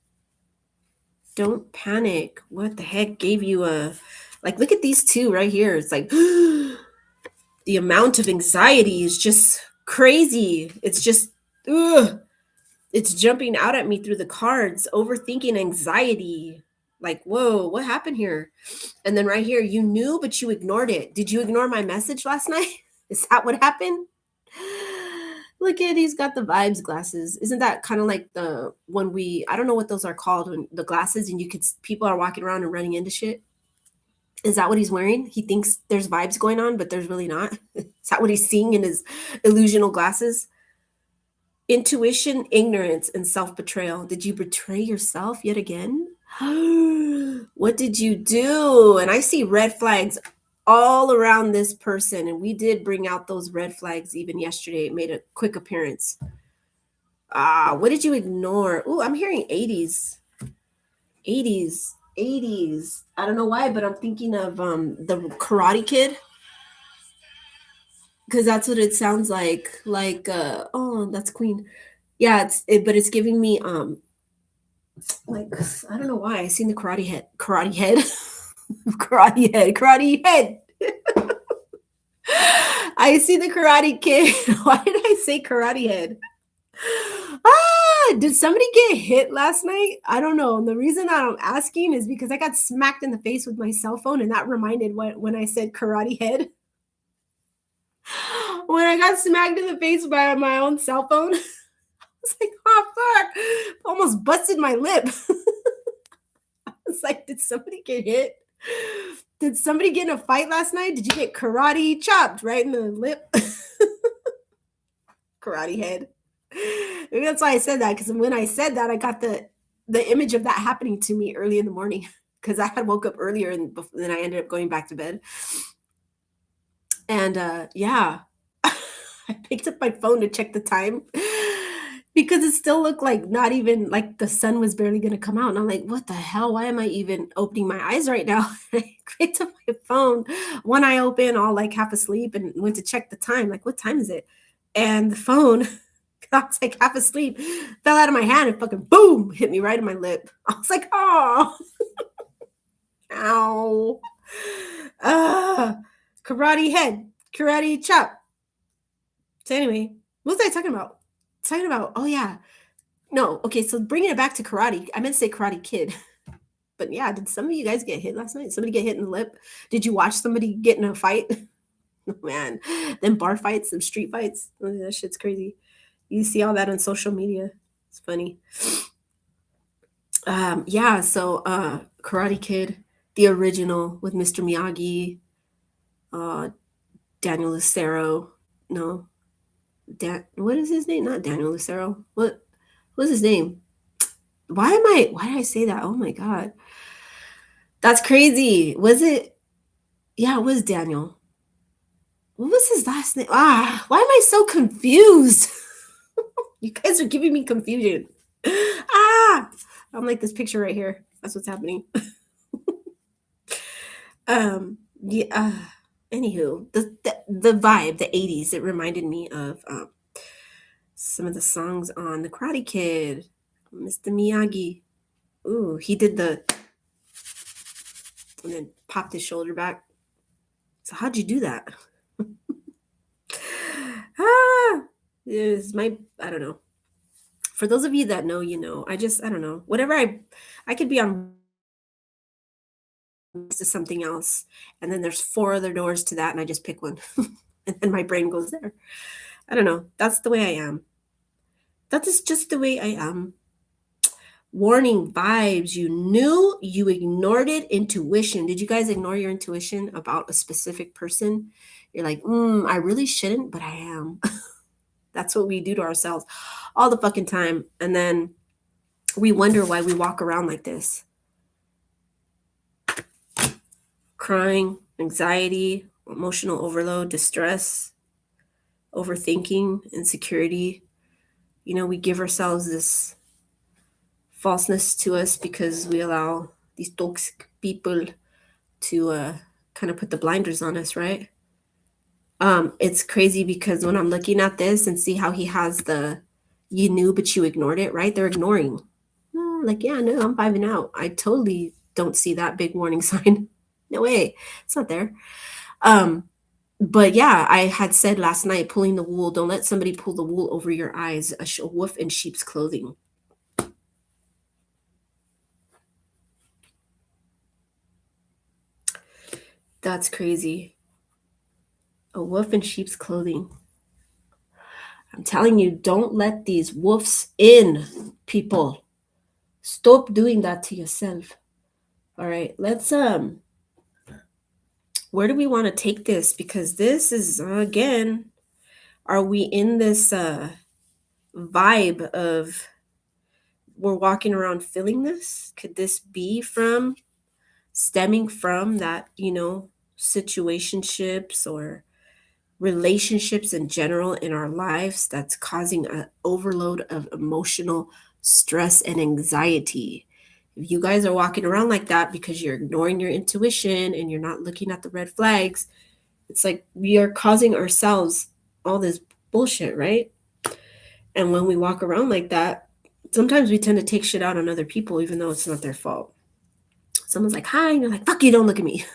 Don't panic. What the heck gave you a, like, look at these two right here. It's like, the amount of anxiety is just crazy. It's just, ugh, it's jumping out at me through the cards. Overthinking, anxiety. Like, whoa, what happened here? And then right here, you knew, but you ignored it. Did you ignore my message last night? Is that what happened? Look at, he's got the vibes glasses. Isn't that kind of like the when we, I don't know what those are called, when the glasses and you could, people are walking around and running into shit? Is that what he's wearing? He thinks there's vibes going on, but there's really not. Is that what he's seeing in his illusional glasses? Intuition, ignorance, and self-betrayal. Did you betray yourself yet again? What did you do? And I see red flags all around this person. And we did bring out those red flags even yesterday. It made a quick appearance. What did you ignore? Oh, I'm hearing 80s. 80s. 80s. I don't know why, but I'm thinking of the Karate Kid. Because that's what it sounds like. Like, oh, that's Queen. Yeah, but it's giving me like, I don't know why I seen the karate head, karate head. I see the Karate Kid. Why did I say karate head? Did somebody get hit last night? I don't know. And the reason that I'm asking is because I got smacked in the face with my cell phone, and that reminded when I said karate head. When I got smacked in the face by my own cell phone, I was like, oh fuck, almost busted my lip. I was like, did somebody get hit? Did somebody get in a fight last night? Did you get karate chopped right in the lip? Karate head. Maybe that's why I said that, because when I said that, I got the image of that happening to me early in the morning, because I had woke up earlier and then I ended up going back to bed. And yeah, I picked up my phone to check the time because it still looked like not even like the sun was barely going to come out. And I'm like, what the hell? Why am I even opening my eyes right now? I picked up my phone, one eye open, all like half asleep, and went to check the time. Like, what time is it? And the phone, I was like half asleep, fell out of my hand and fucking boom, hit me right in my lip. I was like, oh, ow. Karate head, karate chop. So anyway, what was I talking about? Talking about, oh yeah. No, okay, so bringing it back to karate. I meant to say Karate Kid. But yeah, did some of you guys get hit last night? Somebody get hit in the lip? Did you watch somebody get in a fight? Oh, man, them bar fights, them street fights. Oh, that shit's crazy. You see all that on social media. It's funny. Yeah, so Karate Kid, the original with Mr. Miyagi, Daniel Lucero. No, what is his name? Not Daniel Lucero. What's his name? Why did I say that? Oh my God. That's crazy. Was it? Yeah, it was Daniel. What was his last name? Why am I so confused? You guys are giving me confusion. I'm like this picture right here. That's what's happening. Yeah. Anywho, the vibe, the 80s, it reminded me of some of the songs on The Karate Kid, Mr. Miyagi. Ooh, he did the and then popped his shoulder back. So how'd you do that? Is my, I don't know. For those of you that know, you know. I don't know. Whatever I could be on to something else, and then there's 4 other doors to that, and I just pick one, and then my brain goes there. I don't know. That's the way I am. That is just the way I am. Warning vibes. You knew, you ignored it. Intuition. Did you guys ignore your intuition about a specific person? You're like, I really shouldn't, but I am. That's what we do to ourselves all the fucking time. And then we wonder why we walk around like this. Crying, anxiety, emotional overload, distress, overthinking, insecurity. You know, we give ourselves this falseness to us because we allow these toxic people to kind of put the blinders on us, right? It's crazy because when I'm looking at this and see how he has the you knew but you ignored it, right? They're ignoring. Like, yeah, no, I'm vibing out. I totally don't see that big warning sign. No way. It's not there. But yeah, I had said last night, pulling the wool, don't let somebody pull the wool over your eyes, a wolf in sheep's clothing. That's crazy. A wolf in sheep's clothing. I'm telling you, don't let these wolves in, people. Stop doing that to yourself. All right, let's where do we want to take this? Because this is again, are we in this vibe of we're walking around feeling this? Could this be from stemming from that, you know, situationships or relationships in general in our lives that's causing an overload of emotional stress and anxiety? If you guys are walking around like that because you're ignoring your intuition and you're not looking at the red flags, it's like we are causing ourselves all this bullshit, right? And when we walk around like that, sometimes we tend to take shit out on other people, even though it's not their fault. Someone's like, hi, and you're like, fuck you, don't look at me.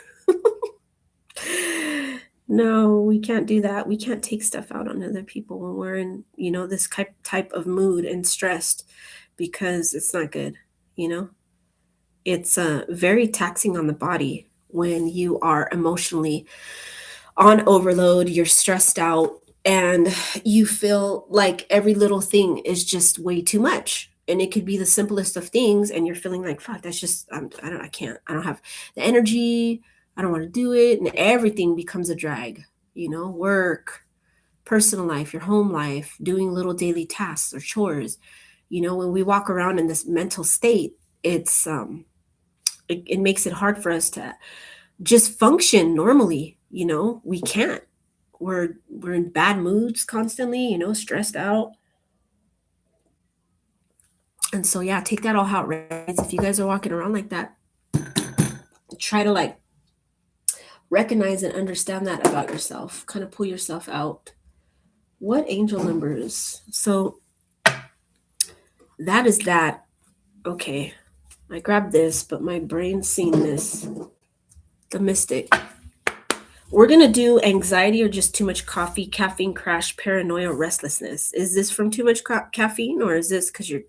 No, we can't do that. We can't take stuff out on other people when we're in, you know, this type of mood and stressed, because it's not good, you know? It's very taxing on the body when you are emotionally on overload, you're stressed out, and you feel like every little thing is just way too much. And it could be the simplest of things, and you're feeling like, fuck, that's just, I can't, I don't have the energy, I don't want to do it. And everything becomes a drag, you know, work, personal life, your home life, doing little daily tasks or chores. You know, when we walk around in this mental state, it's, it makes it hard for us to just function normally. You know, we can't. We're in bad moods constantly, you know, stressed out. And so yeah, take that all out, right? If you guys are walking around like that, try to like recognize and understand that about yourself. Kind of pull yourself out. What angel numbers? So that is that. Okay. I grabbed this, but my brain's seen this. The Mystic. We're going to do anxiety or just too much coffee, caffeine crash, paranoia, restlessness. Is this from too much caffeine, or is this because you're,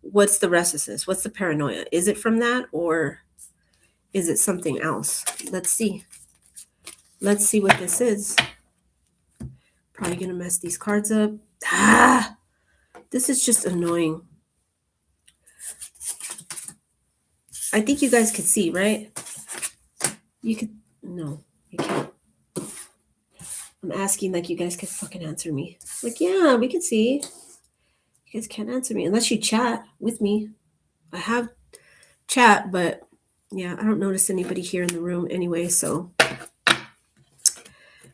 what's the restlessness? What's the paranoia? Is it from that, or is it something else? Let's see. Let's see what this is. Probably going to mess these cards up. This is just annoying. I think you guys could see, right? You could, no, you can't. I'm asking like you guys could fucking answer me. Like, yeah, we can see. You guys can't answer me unless you chat with me. I have chat, but yeah, I don't notice anybody here in the room anyway, so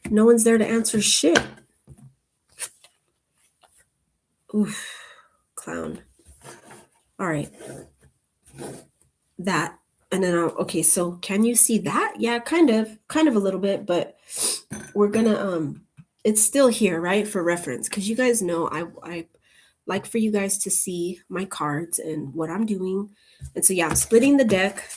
no one's there to answer shit. Oof, clown. All right. That. And then okay, so can you see that? Yeah, kind of a little bit, but we're gonna it's still here, right? For reference, because you guys know I like for you guys to see my cards and what I'm doing. And so yeah, I'm splitting the deck.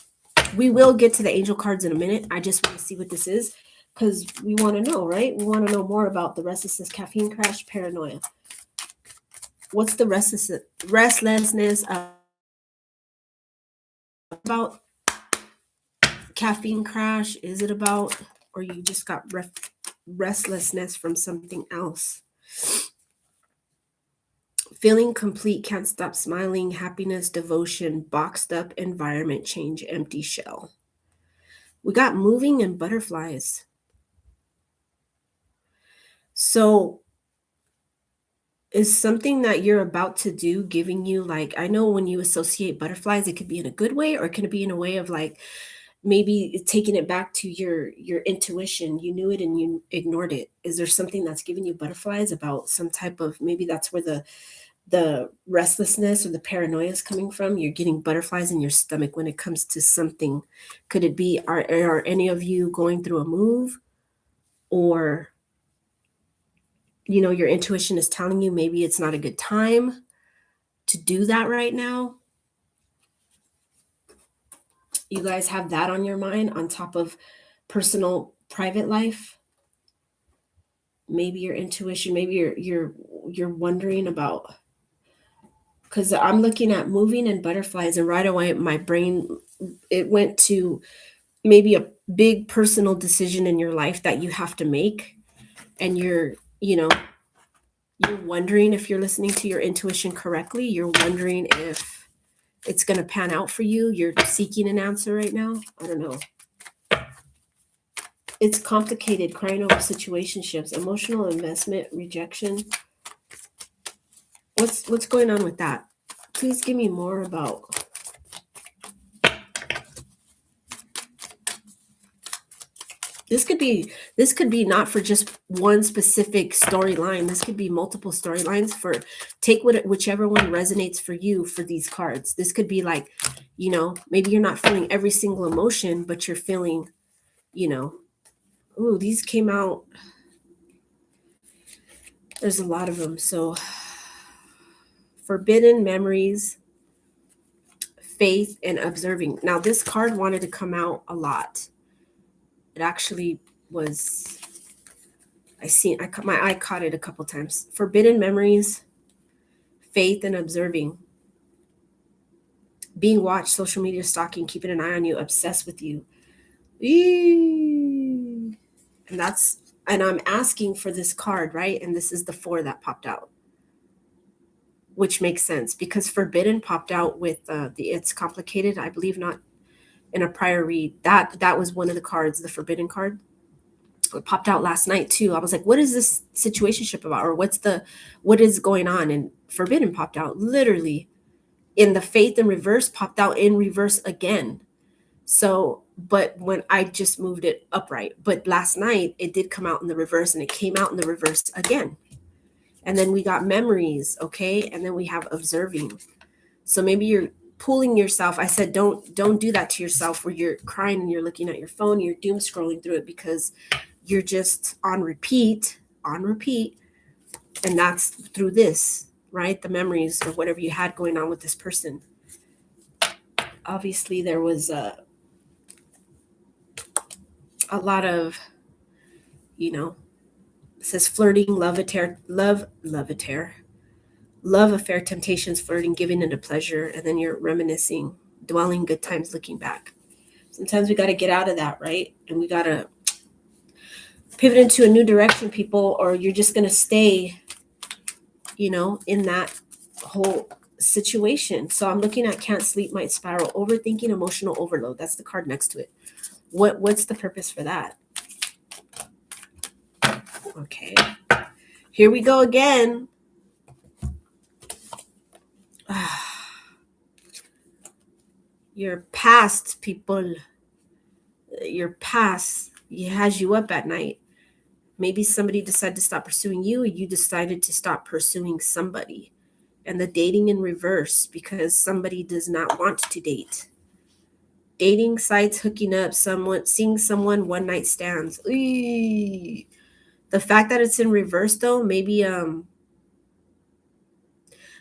We will get to the angel cards in a minute. I just want to see what this is because we want to know, right? We want to know more about the restlessness, caffeine crash, paranoia. What's the restlessness about? Caffeine crash? Is it about, or you just got restlessness from something else? Feeling complete, can't stop smiling, happiness, devotion, boxed up environment change, empty shell. We got moving and butterflies. So, is something that you're about to do giving you, like, I know when you associate butterflies, it could be in a good way or it could be in a way of like maybe taking it back to your intuition. You knew it and you ignored it. Is there something that's giving you butterflies about some type of, maybe that's where the restlessness or the paranoia is coming from? You're getting butterflies in your stomach when it comes to something. Could it be, are any of you going through a move, or your intuition is telling you maybe it's not a good time to do that right now? You guys have that on your mind on top of personal private life? Maybe your intuition, maybe you're wondering about, because I'm looking at moving and butterflies, and right away my brain, it went to maybe a big personal decision in your life that you have to make, and you're wondering if you're listening to your intuition correctly. You're wondering if it's going to pan out for you. You're seeking an answer right now. I don't know. It's complicated, crying over situationships, emotional investment, rejection. What's going on with that? Please give me more about. This could be not for just one specific storyline. This could be multiple storylines. For take whichever one resonates for you for these cards. This could be like, maybe you're not feeling every single emotion, but you're feeling, ooh, these came out. There's a lot of them. So forbidden memories, faith, and observing. Now this card wanted to come out a lot. It actually was, my eye caught it a couple times. Forbidden memories, faith, and observing. Being watched, social media stalking, keeping an eye on you, obsessed with you. And I'm asking for this card, right? And this is the 4 that popped out, which makes sense because forbidden popped out with the it's complicated. I believe not in a prior read. That was one of the cards, the forbidden card. It popped out last night too. I was like, what is this situationship about? Or what is going on? And forbidden popped out literally. In the faith in reverse popped out in reverse again. So, but when I just moved it upright, but last night it did come out in the reverse, and it came out in the reverse again. And then we got memories, okay? And then we have observing. So maybe you're pulling yourself. I said, don't do that to yourself where you're crying and you're looking at your phone, you're doom scrolling through it because you're just on repeat, and that's through this, right? The memories or whatever you had going on with this person. Obviously, there was a lot of, it says flirting, love affair, temptations, flirting, giving into pleasure, and then you're reminiscing, dwelling, good times, looking back. Sometimes we got to get out of that, right? And we got to pivot into a new direction, people, or you're just going to stay, in that whole situation. So I'm looking at can't sleep, might spiral, overthinking, emotional overload. That's the card next to it. What's the purpose for that? Okay. Here we go again. Your past, people. Your past has you up at night. Maybe somebody decided to stop pursuing you, or you decided to stop pursuing somebody. And the dating in reverse because somebody does not want to date. Dating sites, hooking up, seeing someone, one night stands. Eee. The fact that it's in reverse though, maybe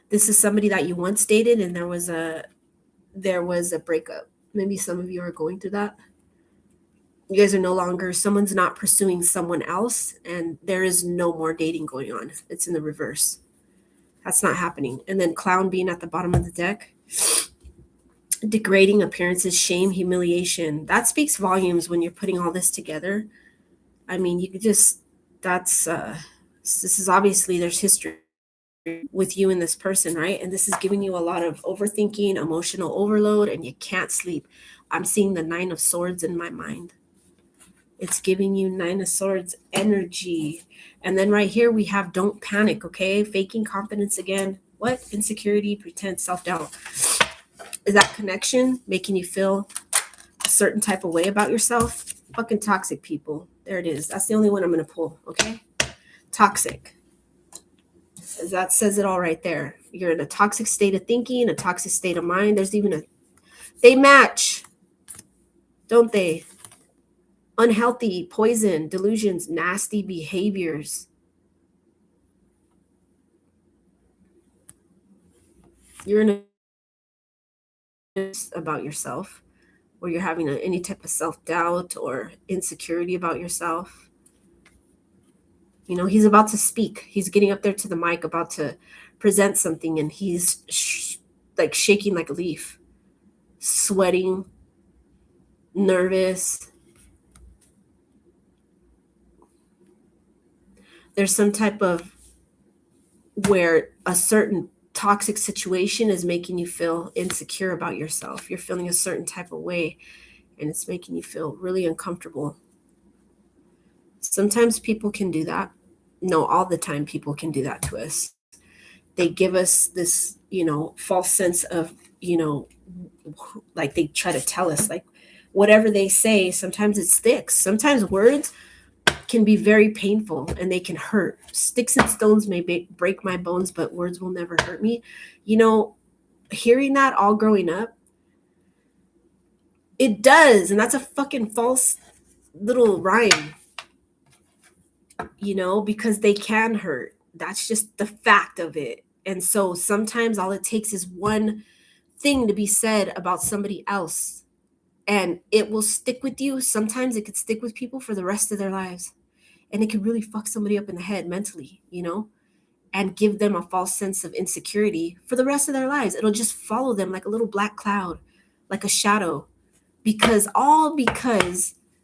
this is somebody that you once dated and there was a breakup. Maybe some of you are going through that. You guys are no longer, someone's not pursuing someone else, and there is no more dating going on. It's in the reverse. That's not happening. And then clown being at the bottom of the deck, degrading appearances, shame, humiliation. That speaks volumes when you're putting all this together. I mean, you could just, that's, this is obviously there's history with you and this person, right? And this is giving you a lot of overthinking, emotional overload, and you can't sleep. I'm seeing the Nine of Swords in my mind. It's giving you Nine of Swords energy. And then right here we have don't panic, okay? Faking confidence again. What? Insecurity, pretend, self-doubt. Is that connection making you feel a certain type of way about yourself? Fucking toxic people. There it is. That's the only one I'm going to pull, okay? Toxic. That says it all right there. You're in a toxic state of thinking, a toxic state of mind. There's even a, they match, don't they? Unhealthy, poison, delusions, nasty behaviors. You're in a about yourself, or you're having any type of self-doubt or insecurity about yourself. You know, he's about to speak. He's getting up there to the mic, about to present something, and he's like shaking like a leaf, sweating, nervous. There's some type of where a certain toxic situation is making you feel insecure about yourself. You're feeling a certain type of way, and it's making you feel really uncomfortable. Sometimes people can do that. No, all the time people can do that to us. They give us this, false sense of, like they try to tell us, like whatever they say, sometimes it sticks. Sometimes words can be very painful and they can hurt. Sticks and stones may break my bones, but words will never hurt me. Hearing that all growing up, it does. And that's a fucking false little rhyme, because they can hurt. That's just the fact of it. And so sometimes all it takes is one thing to be said about somebody else, and it will stick with you. Sometimes it could stick with people for the rest of their lives. And it could really fuck somebody up in the head mentally, and give them a false sense of insecurity for the rest of their lives. It'll just follow them like a little black cloud, like a shadow, because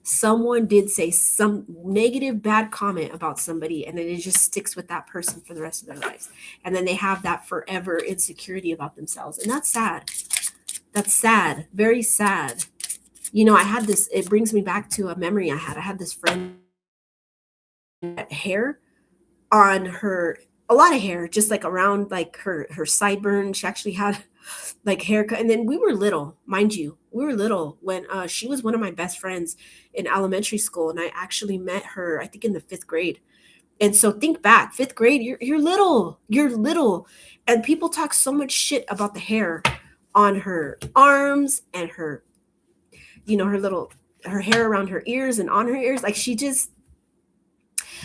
someone did say some negative, bad comment about somebody, and then it just sticks with that person for the rest of their lives. And then they have that forever insecurity about themselves. And that's sad. That's sad. Very sad. I had this, it brings me back to a memory I had. I had this friend, hair on her, a lot of hair, just like around like her sideburn. She actually had like haircut. And then we were little, mind you, we were little when she was one of my best friends in elementary school. And I actually met her, I think in the 5th grade. And so think back, 5th grade, you're little. And people talk so much shit about the hair on her arms and her, her hair around her ears and on her ears. Like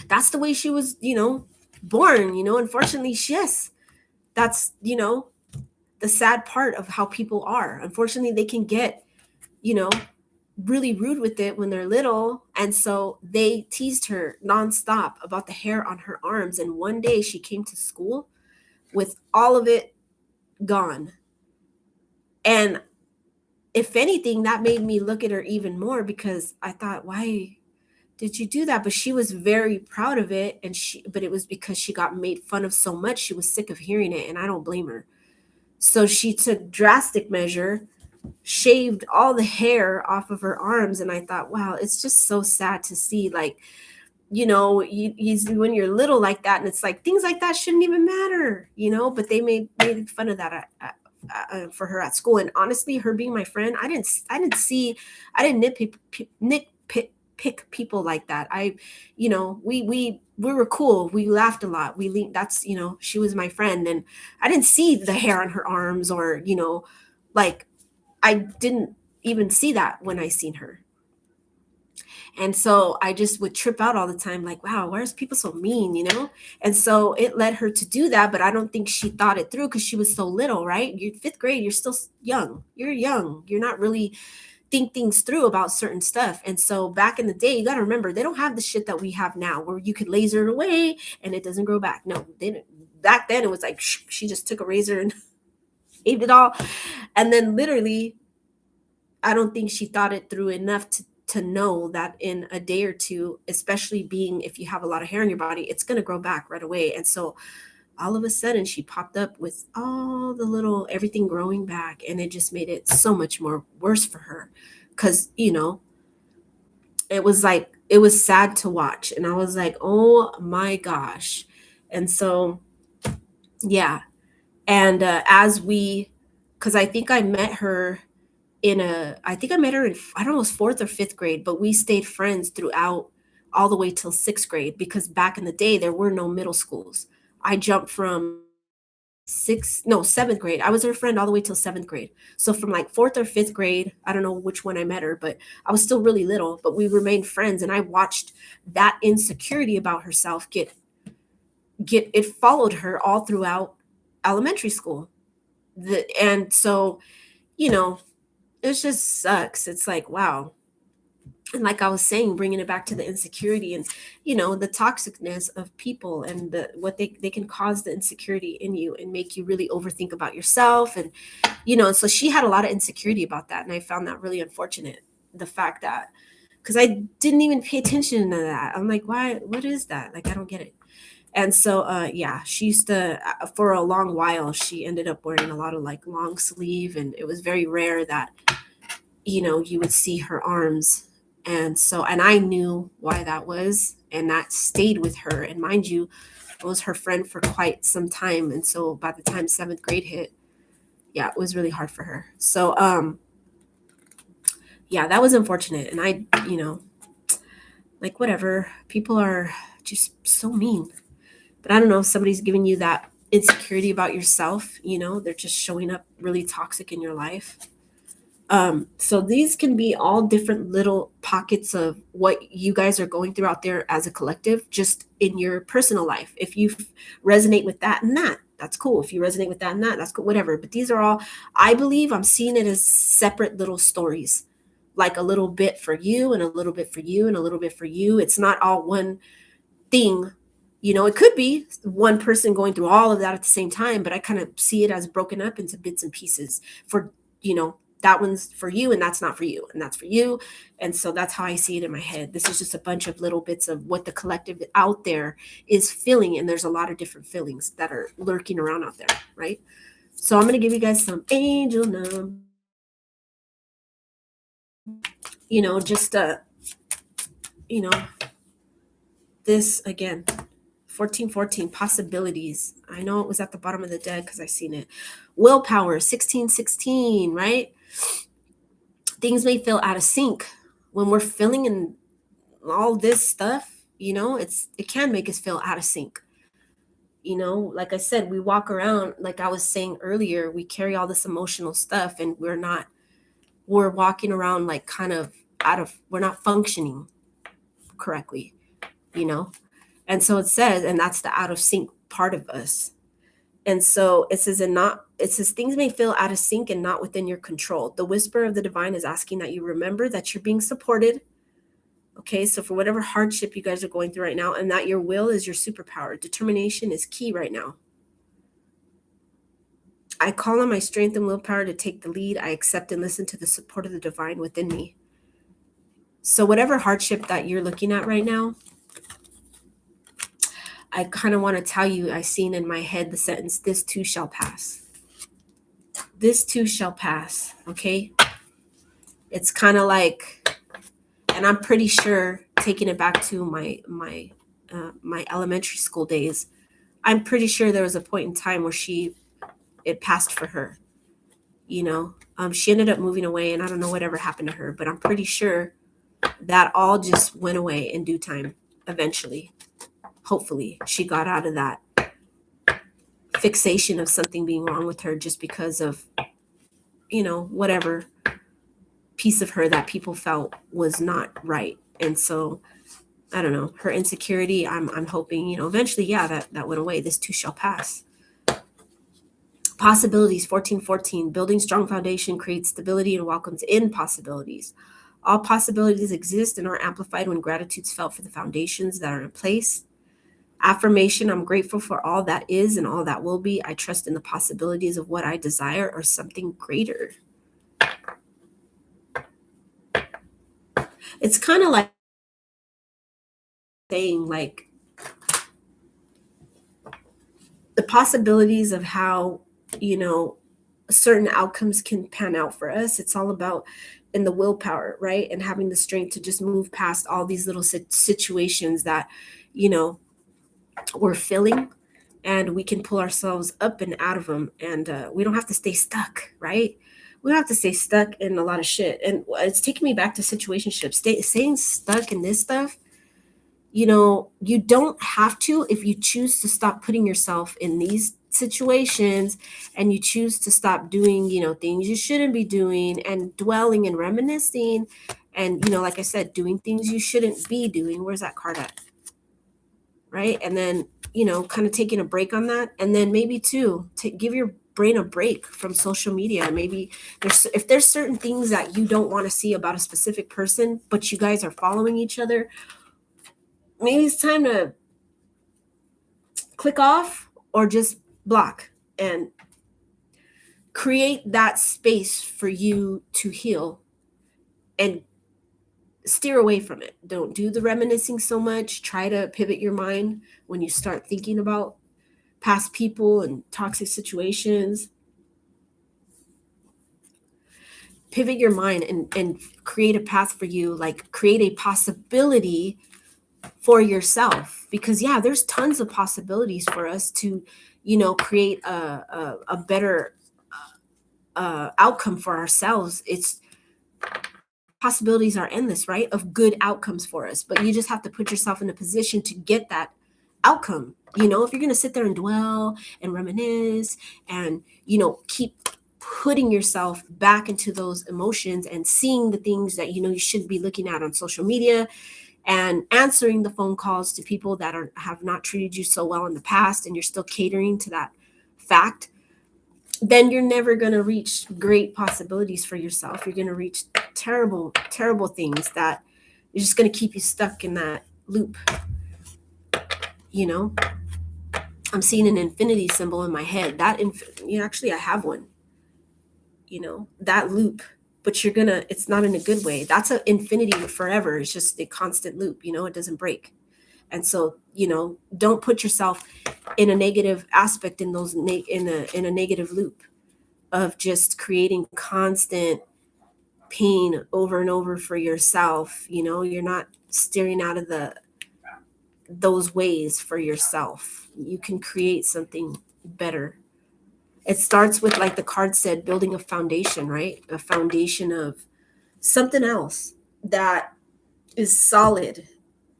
that's the way she was, born, unfortunately, yes, that's, the sad part of how people are. Unfortunately, they can get, really rude with it when they're little. And so they teased her nonstop about the hair on her arms. And one day she came to school with all of it gone. And if anything, that made me look at her even more, because I thought, why did you do that? But she was very proud of it. But it was because she got made fun of so much. She was sick of hearing it. And I don't blame her. So she took drastic measure, shaved all the hair off of her arms. And I thought, wow, it's just so sad to see, like, when you're little like that, and it's like things like that shouldn't even matter, but they made fun of that for her at school. And honestly, her being my friend, I didn't pick people like that. We were cool. We laughed a lot. That's, she was my friend, and I didn't see the hair on her arms, or, like I didn't even see that when I seen her. And so I just would trip out all the time, like, wow, why are people so mean, you know? And so it led her to do that, but I don't think she thought it through because she was so little, right? You're fifth grade, you're still young. You're young. You're not really think things through about certain stuff. And so back in the day, you got to remember, they don't have the shit that we have now where you could laser it away and it doesn't grow back. No, they didn't. Back then it was like, she just took a razor and shaved it all. And then literally, I don't think she thought it through enough to know that in a day or two, especially being if you have a lot of hair on your body, it's going to grow back right away. And so all of a sudden she popped up with all the little everything growing back, and it just made it so much more worse for her because, you know, it was like, it was sad to watch. And I was like, oh my gosh. And so, yeah. And as we, because I think I met her I think I met her in, I don't know, it was fourth or fifth grade, but we stayed friends throughout all the way till sixth grade because back in the day, there were no middle schools. I jumped from seventh grade. I was her friend all the way till seventh grade. So from like fourth or fifth grade, I don't know which one I met her, but I was still really little, but we remained friends. And I watched that insecurity about herself it followed her all throughout elementary school. And so, you know, it just sucks. It's like, wow. And like I was saying, bringing it back to the insecurity and, you know, the toxicness of people and what they can cause the insecurity in you and make you really overthink about yourself. And, you know, so she had a lot of insecurity about that. And I found that really unfortunate. The fact that, because I didn't even pay attention to that. I'm like, why, what is that? Like, I don't get it. And so, yeah, she used to, for a long while, she ended up wearing a lot of like long sleeve, and it was very rare that, you know, you would see her arms. And so, and I knew why that was, and that stayed with her. And mind you, I was her friend for quite some time. And so by the time seventh grade hit, yeah, it was really hard for her. So, yeah, that was unfortunate. And I, you know, like whatever, people are just so mean. But I don't know if somebody's giving you that insecurity about yourself, you know, they're just showing up really toxic in your life. So these can be all different little pockets of what you guys are going through out there as a collective, just in your personal life. If you resonate with that and that, that's cool. If you resonate with that and that, that's cool, whatever. But these are all, I believe I'm seeing it as separate little stories, like a little bit for you and a little bit for you and a little bit for you. It's not all one thing. You know, it could be one person going through all of that at the same time, but I kind of see it as broken up into bits and pieces for, you know, that one's for you and that's not for you and that's for you. And so that's how I see it in my head. This is just a bunch of little bits of what the collective out there is feeling. And there's a lot of different feelings that are lurking around out there, right? So I'm going to give you guys some angel number. You know, just, you know, this again, 1414 possibilities. I know it was at the bottom of the deck because I seen it. Willpower, 1616, right? Things may feel out of sync when we're feeling in all this stuff, you know, it can make us feel out of sync. You know, like I said, we walk around, like I was saying earlier, we carry all this emotional stuff and we're walking around like kind of we're not functioning correctly, you know? And so it says, and that's the out of sync part of us. And so it says, things may feel out of sync and not within your control. The whisper of the divine is asking that you remember that you're being supported. Okay, so for whatever hardship you guys are going through right now, and that your will is your superpower. Determination is key right now. I call on my strength and willpower to take the lead. I accept and listen to the support of the divine within me. So whatever hardship that you're looking at right now, I kind of want to tell you, I seen in my head the sentence, this too shall pass. This too shall pass, okay? It's kind of like, and I'm pretty sure, taking it back to my elementary school days, I'm pretty sure there was a point in time where it passed for her, you know? She ended up moving away, and I don't know whatever happened to her, but I'm pretty sure that all just went away in due time eventually. Hopefully she got out of that fixation of something being wrong with her just because of, you know, whatever piece of her that people felt was not right. And so I don't know, her insecurity, I'm hoping, eventually, yeah, that went away. This too shall pass. Possibilities, 1414. Building strong foundation creates stability and welcomes in possibilities. All possibilities exist and are amplified when gratitude is felt for the foundations that are in place. Affirmation, I'm grateful for all that is and all that will be. I trust in the possibilities of what I desire or something greater. It's kind of like saying, like, the possibilities of how, certain outcomes can pan out for us. It's all about in the willpower, right? And having the strength to just move past all these little situations that, you know, we're feeling, and we can pull ourselves up and out of them. And we don't have to stay stuck, right? We don't have to stay stuck in a lot of shit. And it's taking me back to situationships. Staying stuck in this stuff, you don't have to. If you choose to stop putting yourself in these situations, and you choose to stop doing, things you shouldn't be doing, and dwelling and reminiscing, and, like I said, doing things you shouldn't be doing. Where's that card at? Right. And then, kind of taking a break on that. And then maybe too, to give your brain a break from social media. Maybe if there's certain things that you don't want to see about a specific person, but you guys are following each other, maybe it's time to click off or just block and create that space for you to heal and steer away from it. Don't do the reminiscing so much. Try to pivot your mind when you start thinking about past people and toxic situations. Pivot your mind and create a path for you, like create a possibility for yourself, because yeah, there's tons of possibilities for us to, create a better outcome for ourselves. It's possibilities are endless, right? Of good outcomes for us, but you just have to put yourself in a position to get that outcome. If you're going to sit there and dwell and reminisce and, keep putting yourself back into those emotions and seeing the things that, you shouldn't be looking at on social media, and answering the phone calls to people that have not treated you so well in the past, and you're still catering to that fact, then you're never going to reach great possibilities for yourself. You're going to reach terrible, terrible things that is just going to keep you stuck in that loop. I'm seeing an infinity symbol in my head. Actually, I have one. That loop, but it's not in a good way. That's an infinity forever. It's just a constant loop. It doesn't break. And so, don't put yourself in a negative aspect in those in a negative loop of just creating constant pain over and over for yourself. You're not steering out of those ways for yourself. You can create something better. It starts with, like the card said, building a foundation, right? A foundation of something else that is solid.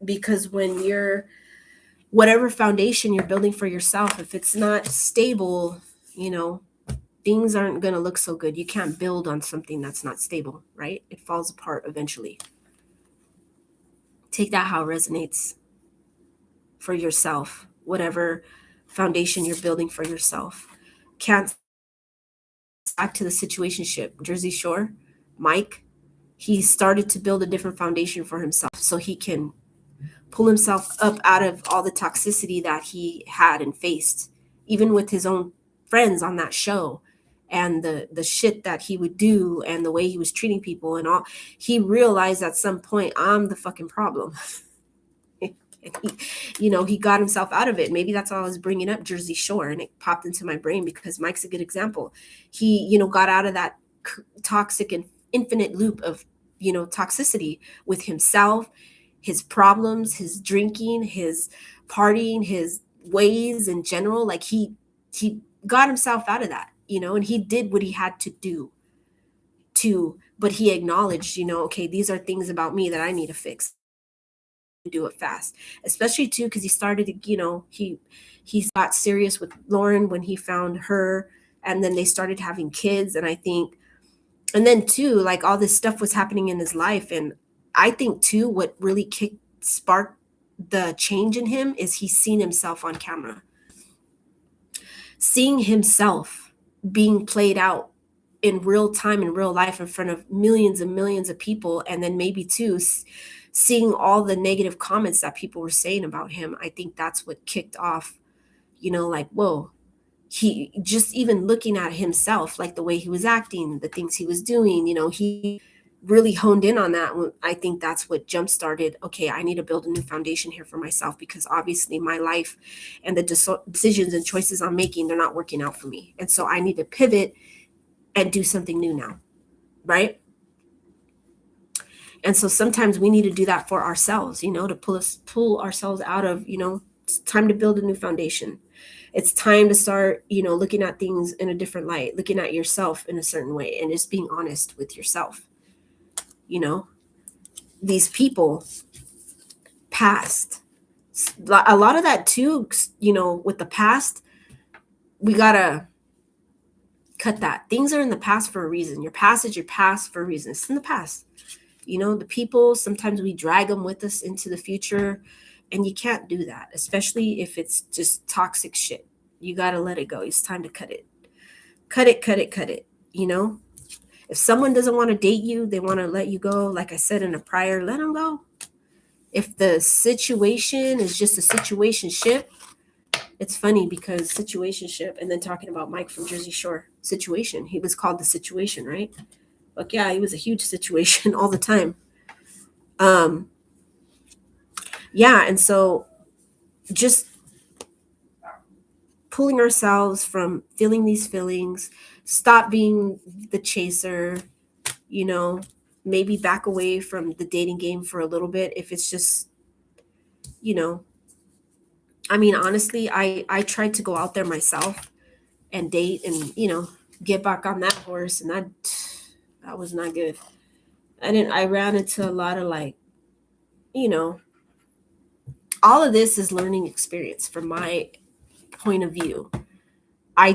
Because when you're, whatever foundation you're building for yourself, if it's not stable, things aren't going to look so good. You can't build on something that's not stable, right? It falls apart eventually. Take that how it resonates for yourself, whatever foundation you're building for yourself. Can't back to the situationship. Jersey Shore, Mike, he started to build a different foundation for himself so he can pull himself up out of all the toxicity that he had and faced, even with his own friends on that show, and the shit that he would do and the way he was treating people and all. He realized at some point, I'm the fucking problem. He got himself out of it. Maybe that's why I was bringing up Jersey Shore, and it popped into my brain because Mike's a good example. He, got out of that toxic and infinite loop of, toxicity with himself, his problems, his drinking, his partying, his ways in general. Like he got himself out of that, and he did what he had to do but he acknowledged, okay, these are things about me that I need to fix. Do it fast, especially too because he started to, he got serious with Lauren when he found her, and then they started having kids. And I think, and then too, like all this stuff was happening in his life, and I think too, what really sparked the change in him is he's seen himself on camera, seeing himself being played out in real time, in real life, in front of millions and millions of people. And then maybe too, seeing all the negative comments that people were saying about him. I think that's what kicked off, like, whoa, he just even looking at himself, like the way he was acting, the things he was doing, he really honed in on that. I think that's what jump started. Okay, I need to build a new foundation here for myself, because obviously my life and the decisions and choices I'm making, they're not working out for me. And so I need to pivot and do something new now. Right. And so sometimes we need to do that for ourselves, to pull ourselves out of, it's time to build a new foundation. It's time to start, looking at things in a different light, looking at yourself in a certain way, and just being honest with yourself. These people past, a lot of that too, with the past, we gotta cut that. Things are in the past for a reason. Your past is your past for a reason. It's in the past. The people, sometimes we drag them with us into the future, and you can't do that, especially if it's just toxic shit. You got to let it go. It's time to cut it. Cut it, cut it, cut it. If someone doesn't want to date you, they want to let you go. Like I said in a prior, let them go. If the situation is just a situationship, it's funny because situationship, and then talking about Mike from Jersey Shore, situation. He was called the situation, right? Like, yeah, he was a huge situation all the time. Yeah, and so just pulling ourselves from feeling these feelings, stop being the chaser, maybe back away from the dating game for a little bit. If it's just, honestly, I tried to go out there myself and date and, get back on that horse. And that was not good. I ran into a lot of all of this is learning experience from my point of view. I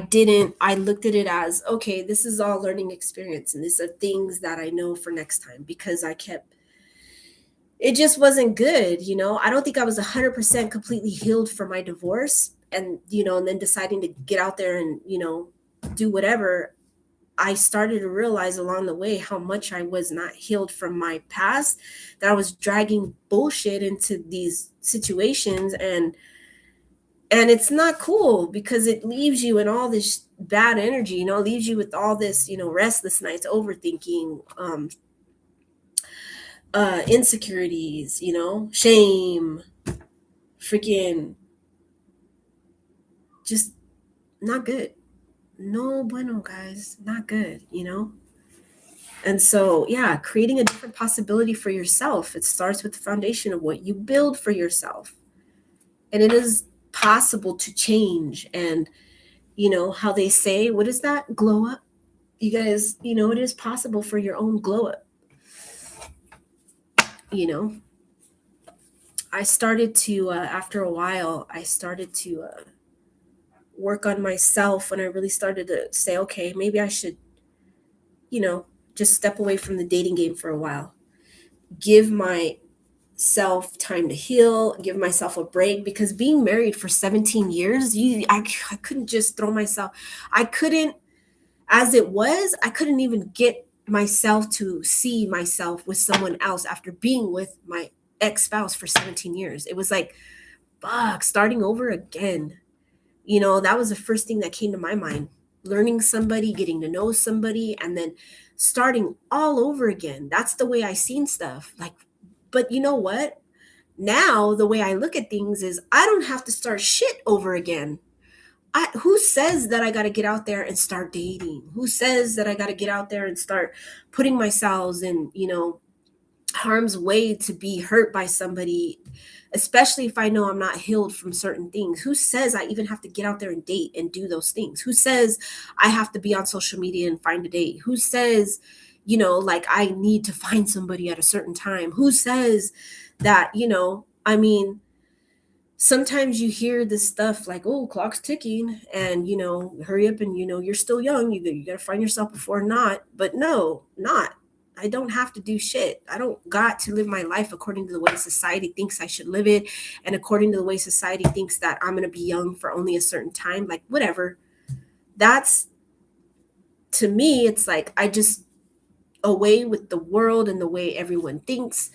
looked at it as, okay, this is all learning experience. And these are things that I know for next time, because it just wasn't good. I don't think I was 100% completely healed from my divorce, and, and then deciding to get out there and, do whatever. I started to realize along the way how much I was not healed from my past, that I was dragging bullshit into these situations. And it's not cool, because it leaves you in all this bad energy, leaves you with all this, restless nights, overthinking, insecurities, shame, freaking just not good. No bueno, guys, not good, And so, yeah, creating a different possibility for yourself. It starts with the foundation of what you build for yourself. And it is possible to change. And, how they say, what is that? Glow up. You guys, it is possible for your own glow up. I started to, after a while, I started to work on myself when I really started to say, okay, maybe I should, just step away from the dating game for a while. Give myself time to heal, give myself a break, because being married for 17 years, I couldn't just throw myself. I couldn't, as it was, I couldn't even get myself to see myself with someone else after being with my ex-spouse for 17 years. It was like, fuck, starting over again. That was the first thing that came to my mind. Learning somebody, getting to know somebody, and then starting all over again. That's the way I seen stuff. Like, but you know what? Now the way I look at things is I don't have to start shit over again. Who says that I got to get out there and start dating? Who says that I got to get out there and start putting myself in, harm's way to be hurt by somebody, especially if I know I'm not healed from certain things? Who says I even have to get out there and date and do those things? Who says I have to be on social media and find a date? Who says, like I need to find somebody at a certain time? Who says that, sometimes you hear this stuff like, oh, clock's ticking and, hurry up and, you're still young. You got to find yourself before not. But no, not. I don't have to do shit. I don't got to live my life according to the way society thinks I should live it, and according to the way society thinks that I'm going to be young for only a certain time. Like, whatever. That's, to me, it's like I just away with the world and the way everyone thinks,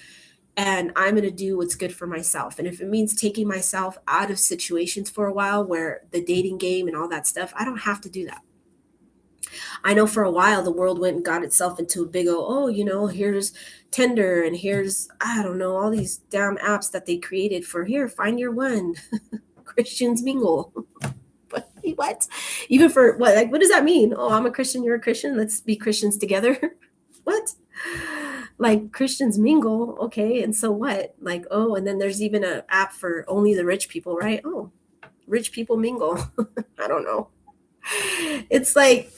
and I'm going to do what's good for myself. And if it means taking myself out of situations for a while where the dating game and all that stuff, I don't have to do that. I know for a while the world went and got itself into a big oh, here's Tinder and here's, I don't know, all these damn apps that they created for here, find your one. Christians mingle. But what? Even for what? Like, what does that mean? Oh, I'm a Christian, you're a Christian. Let's be Christians together. What? Like, Christians mingle, okay, and so what? Like, oh, and then there's even an app for only the rich people, right? Oh, rich people mingle. I don't know. It's like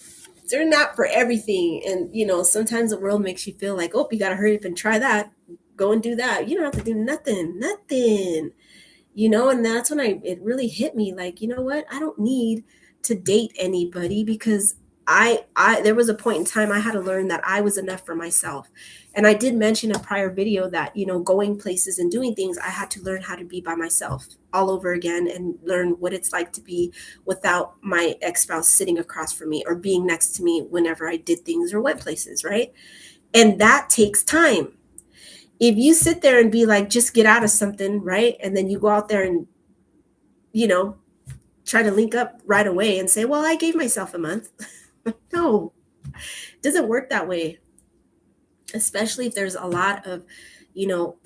they're not for everything. And sometimes the world makes you feel like, oh, you gotta hurry up and try that. Go and do that. You don't have to do nothing. And that's when it really hit me, like, you know what? I don't need to date anybody, because I there was a point in time I had to learn that I was enough for myself. And I did mention in a prior video that, going places and doing things, I had to learn how to be by myself all over again, and learn what it's like to be without my ex-spouse sitting across from me or being next to me whenever I did things or went places, right? And that takes time. If you sit there and be like, just get out of something, right? And then you go out there and, try to link up right away and say, well, I gave myself a month. No, it doesn't work that way. Especially if there's a lot of,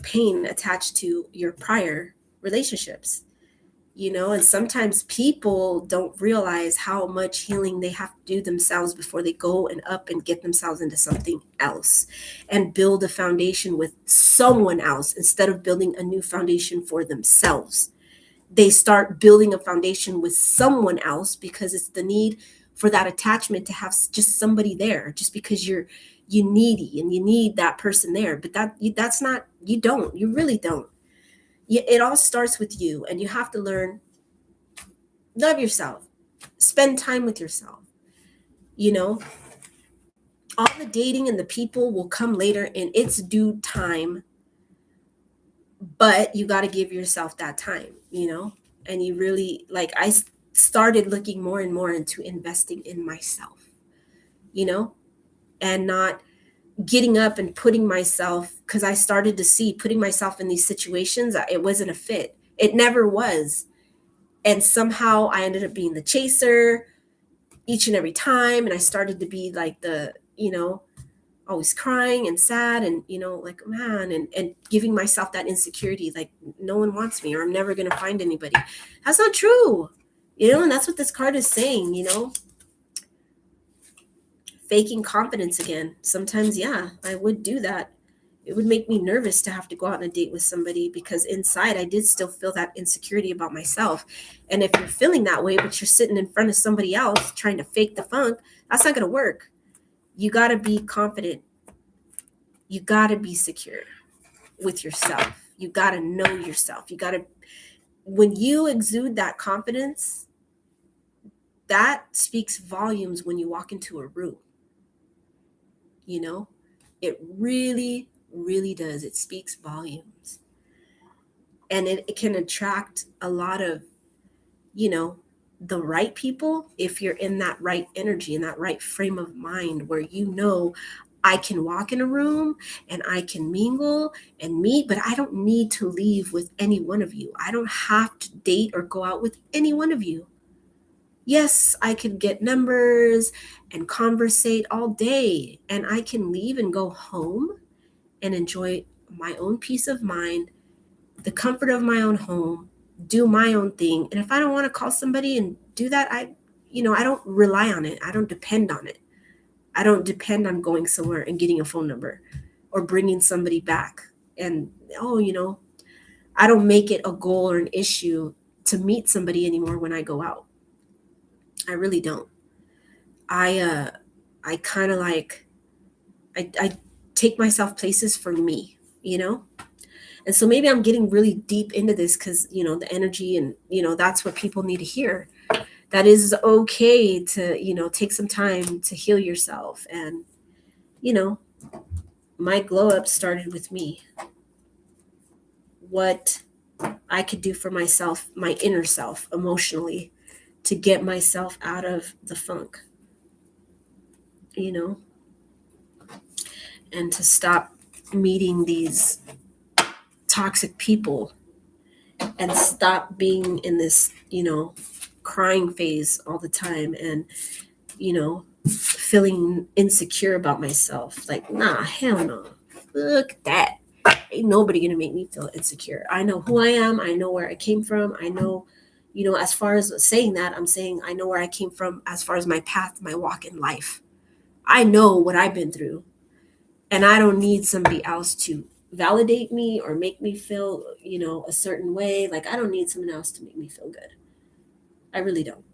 pain attached to your prior relationships, and sometimes people don't realize how much healing they have to do themselves before they go and up and get themselves into something else and build a foundation with someone else instead of building a new foundation for themselves. They start building a foundation with someone else because it's the need for that attachment to have just somebody there, just because you needy and you need that person there. But that's not, you really don't. It all starts with you, and you have to learn, love yourself, spend time with yourself. All the dating and the people will come later in its due time, but you got to give yourself that time, and you really, like, I started looking more and more into investing in myself, and not getting up and putting myself, because I started to see putting myself in these situations, it wasn't a fit. It never was. And somehow I ended up being the chaser each and every time. And I started to be like the, always crying and sad and, like, man, and giving myself that insecurity, like, no one wants me, or I'm never going to find anybody. That's not true. And that's what this card is saying, faking confidence again. Sometimes, yeah, I would do that. It would make me nervous to have to go out on a date with somebody, because inside I did still feel that insecurity about myself. And if you're feeling that way, but you're sitting in front of somebody else trying to fake the funk, that's not going to work. You got to be confident. You got to be secure with yourself. You got to know yourself. When you exude that confidence, that speaks volumes when you walk into a room. It really, really does. It speaks volumes. And it can attract a lot of, the right people if you're in that right energy, in that right frame of mind, where I can walk in a room and I can mingle and meet, but I don't need to leave with any one of you. I don't have to date or go out with any one of you. Yes, I could get numbers and conversate all day, and I can leave and go home and enjoy my own peace of mind, the comfort of my own home, do my own thing. And if I don't want to call somebody and do that, I don't rely on it. I don't depend on it. I don't depend on going somewhere and getting a phone number or bringing somebody back. And, I don't make it a goal or an issue to meet somebody anymore when I go out. I really don't. I kind of like, I take myself places for me, And so maybe I'm getting really deep into this because, the energy and, that's what people need to hear. That is okay to, take some time to heal yourself and, my glow up started with me. What I could do for myself, my inner self, emotionally, to get myself out of the funk, you know, and to stop meeting these toxic people and stop being in this, crying phase all the time and, feeling insecure about myself. Like, nah, hell no. Look at that. Ain't nobody gonna make me feel insecure. I know who I am. I know where I came from. I know, as far as saying that, I'm saying I know where I came from as far as my path, my walk in life. I know what I've been through. And I don't need somebody else to validate me or make me feel, a certain way. Like, I don't need someone else to make me feel good. I really don't.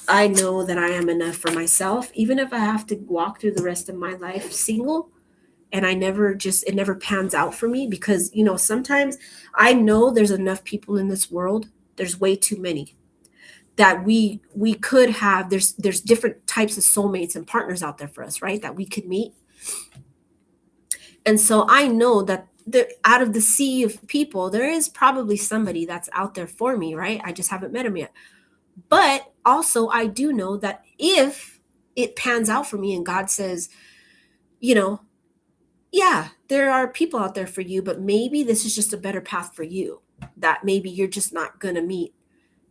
I know that I am enough for myself, even if I have to walk through the rest of my life single and it never pans out for me because, sometimes I know there's enough people in this world. There's way too many that we could have. There's different types of soulmates and partners out there for us, right? That we could meet. And so I know that out of the sea of people, there is probably somebody that's out there for me, right? I just haven't met him yet. But also, I do know that if it pans out for me and God says, you know, yeah, there are people out there for you, but maybe this is just a better path for you, that maybe you're just not going to meet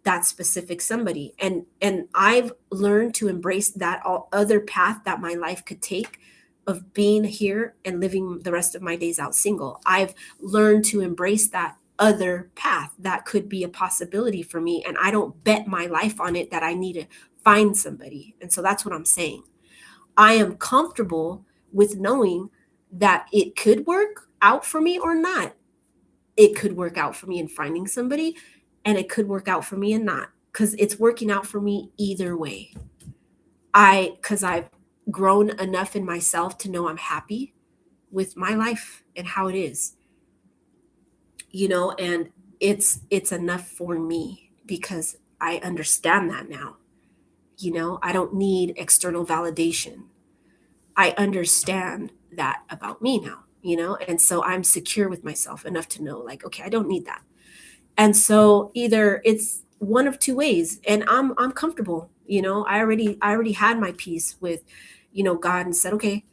that specific somebody. And I've learned to embrace that all other path that my life could take of being here and living the rest of my days out single. I've learned to embrace that other path that could be a possibility for me, and I don't bet my life on it that I need to find somebody. And so that's what I'm saying. I am comfortable with knowing that it could work out for me or not. It could work out for me in finding somebody, and it could work out for me and not, because it's working out for me either way. Because I've grown enough in myself to know I'm happy with my life and how it is, and it's enough for me because I understand that now. I don't need external validation. I understand that about me now, and so I'm secure with myself enough to know, like, okay, I don't need that. And so either it's one of two ways, and I'm comfortable. I already had my peace with, God, and said, okay,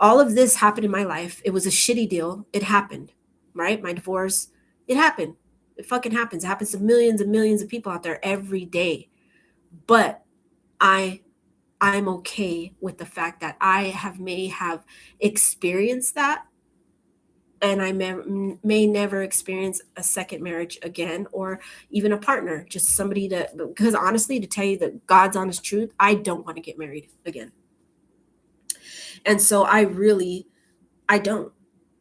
all of this happened in my life. It was a shitty deal. It happened, right? My divorce, it happened. It fucking happens. It happens to millions and millions of people out there every day. But I I'm okay with the fact that may have experienced that, and I may never experience a second marriage again, or even a partner, just somebody because honestly, to tell you the God's honest truth, I don't want to get married again. And so I don't.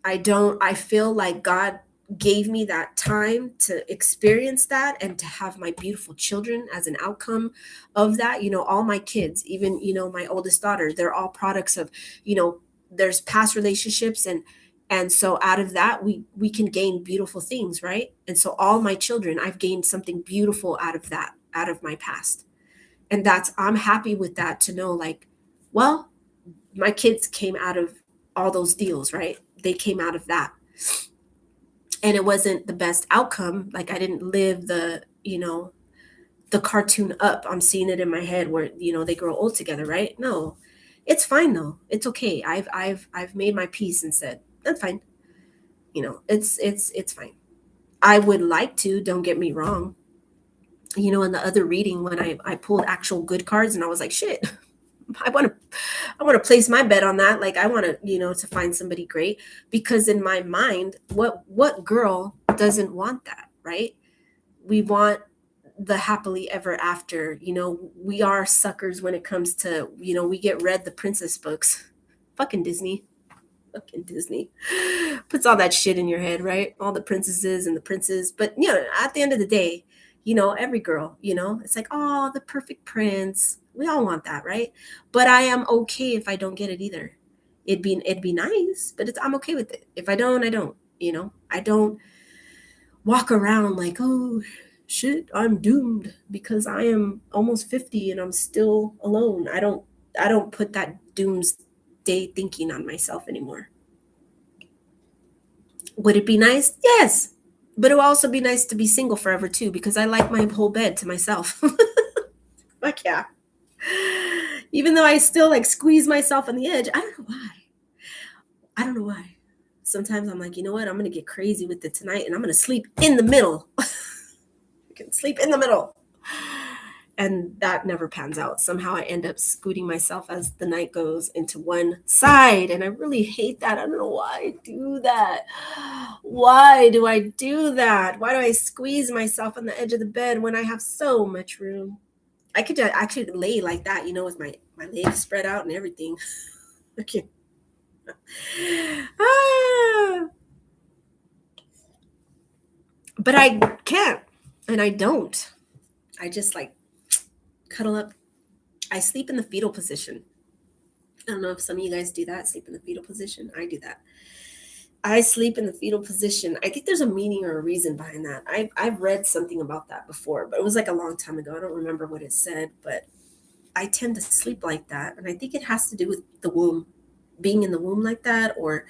I feel like God gave me that time to experience that and to have my beautiful children as an outcome of that. All my kids, even, my oldest daughter, they're all products of, there's past relationships, and so out of that we can gain beautiful things, right? And so all my children, I've gained something beautiful out of that, out of my past. And I'm happy with that, to know, like, well, my kids came out of all those deals, right? They came out of that. And it wasn't the best outcome. Like, I didn't live the cartoon Up. I'm seeing it in my head where, they grow old together, right? No. It's fine though. It's okay. I've made my peace and said, that's fine. It's fine. I would like to, don't get me wrong. In the other reading, when I pulled actual good cards, and I was like, shit, I want to place my bet on that. Like, I want to, to find somebody great, because in my mind, what girl doesn't want that, right? We want the happily ever after. We are suckers when it comes to, we get read the princess books. Fucking Disney. Fucking Disney puts all that shit in your head, right? All the princesses and the princes. But, at the end of the day, every girl, it's like, oh, the perfect prince. We all want that, right? But I am okay if I don't get it either. It'd be nice, but I'm okay with it. If I don't, I don't. I don't walk around like, oh shit, I'm doomed because I am almost 50 and I'm still alone. I don't put that doomsday thinking on myself anymore. Would it be nice? Yes. But it would also be nice to be single forever too, because I like my whole bed to myself. Like, yeah. Even though I still like squeeze myself on the edge, I don't know why. I don't know why. Sometimes I'm like, you know what? I'm gonna get crazy with it tonight, and I'm gonna sleep in the middle. I can sleep in the middle, and that never pans out. Somehow I end up scooting myself as the night goes into one side, and I really hate that. I don't know why I do that. Why do I do that? Why do I squeeze myself on the edge of the bed when I have so much room? I could actually lay like that, with my legs spread out and everything. Okay. Ah, but I can't, and I don't. I just like cuddle up. I sleep in the fetal position. I don't know if some of you guys do that, sleep in the fetal position. I do that. I sleep in the fetal position. I think there's a meaning or a reason behind that. I've read something about that before, but it was like a long time ago. I don't remember what it said, but I tend to sleep like that. And I think it has to do with the womb, being in the womb like that, or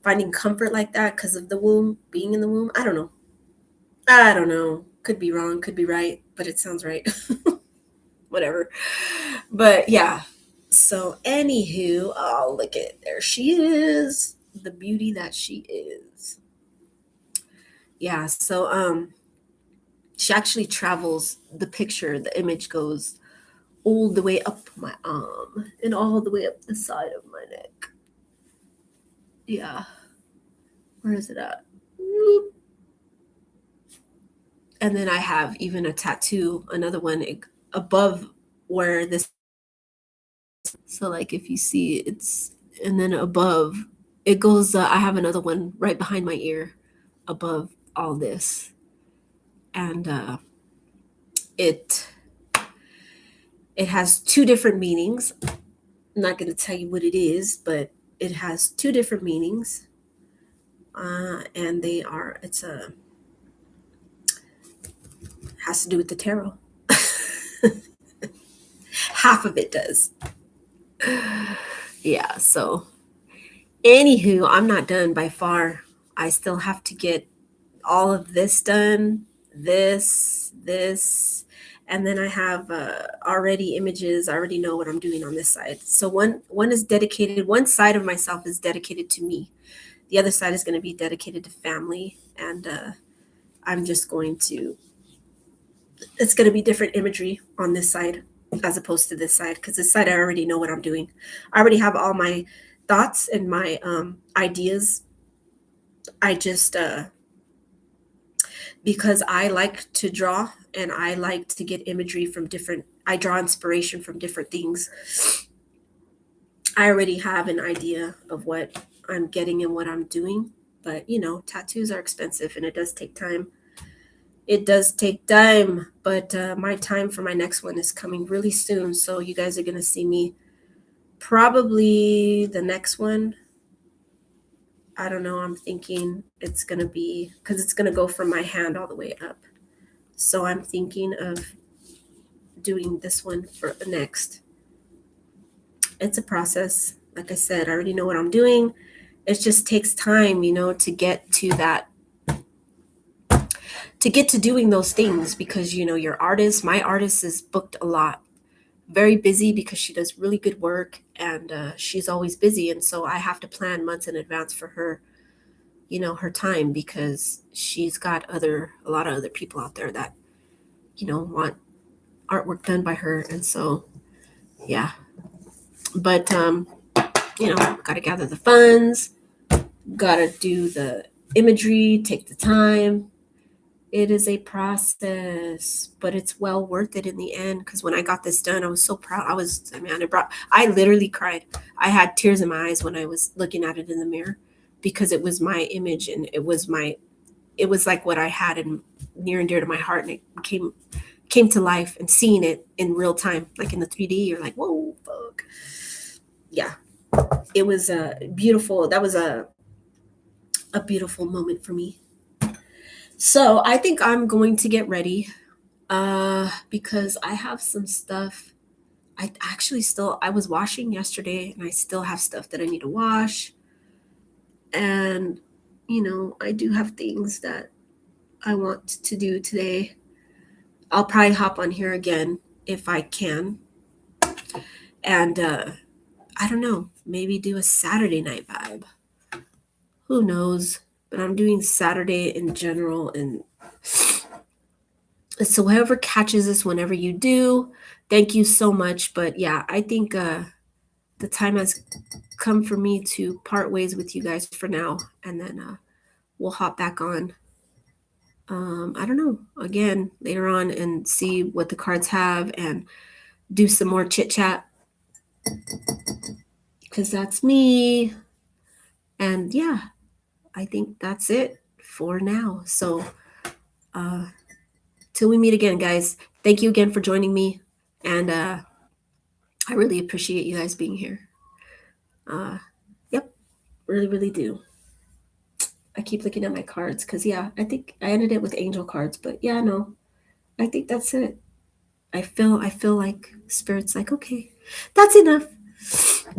finding comfort like that because of the womb, being in the womb. I don't know. I don't know. Could be wrong, could be right, but it sounds right. Whatever. But yeah. So, anywho, oh, look at there she is. The beauty that she is. Yeah. So, she actually travels the picture, the image goes all the way up my arm and all the way up the side of my neck. Yeah. Where is it at? And then I have even a tattoo, another one above where this. So like if you see it's, and then above it goes, I have another one right behind my ear above all this. And it it has two different meanings. I'm not going to tell you what it is, but it has two different meanings. And they are, it's a, has to do with the tarot. Half of it does. Yeah, so anywho, I'm not done by far. I still have to get all of this done, this, and then I have already images. I already know what I'm doing on this side. So one is dedicated. One side of myself is dedicated to me. The other side is going to be dedicated to family, and I'm just going to. It's going to be different imagery on this side as opposed to this side, because this side I already know what I'm doing. I already have all my thoughts and my ideas. I just because I like to draw and I like to get imagery from different, I draw inspiration from different things. I already have an idea of what I'm getting and what I'm doing, but tattoos are expensive and it does take time. It does take time, but my time for my next one is coming really soon. So you guys are going to see me probably the next one. I don't know. I'm thinking it's going to be, because it's going to go from my hand all the way up. So I'm thinking of doing this one for the next. It's a process. Like I said, I already know what I'm doing. It just takes time, to get to that, to get to doing those things, because your artist, my artist, is booked a lot, very busy, because she does really good work, and she's always busy, and so I have to plan months in advance for her, her time, because she's got a lot of other people out there that want artwork done by her. And so yeah, but gotta gather the funds, gotta do the imagery, take the time. It is a process, but it's well worth it in the end, because when I got this done, I was so proud. I literally cried. I had tears in my eyes when I was looking at it in the mirror, because it was my image, and it was like what I had in near and dear to my heart, and it came to life, and seeing it in real time, like in the 3D, you're like, whoa, fuck. Yeah, it was beautiful. That was a beautiful moment for me. So I think I'm going to get ready, because I have some stuff. I was washing yesterday, and I still have stuff that I need to wash. And I do have things that I want to do today. I'll probably hop on here again if I can. And I don't know, maybe do a Saturday night vibe. Who knows? But I'm doing Saturday in general. And so, whoever catches this whenever you do, thank you so much. But yeah, I think the time has come for me to part ways with you guys for now. And then we'll hop back on. I don't know, again later on and see what the cards have and do some more chit chat because that's me. And yeah, I think that's it for now. So, till we meet again, guys, thank you again for joining me. And I really appreciate you guys being here. Yep, really, really do. I keep looking at my cards because, yeah, I think I ended it with angel cards. But yeah, no, I think that's it. I feel like spirit's like, okay, that's enough.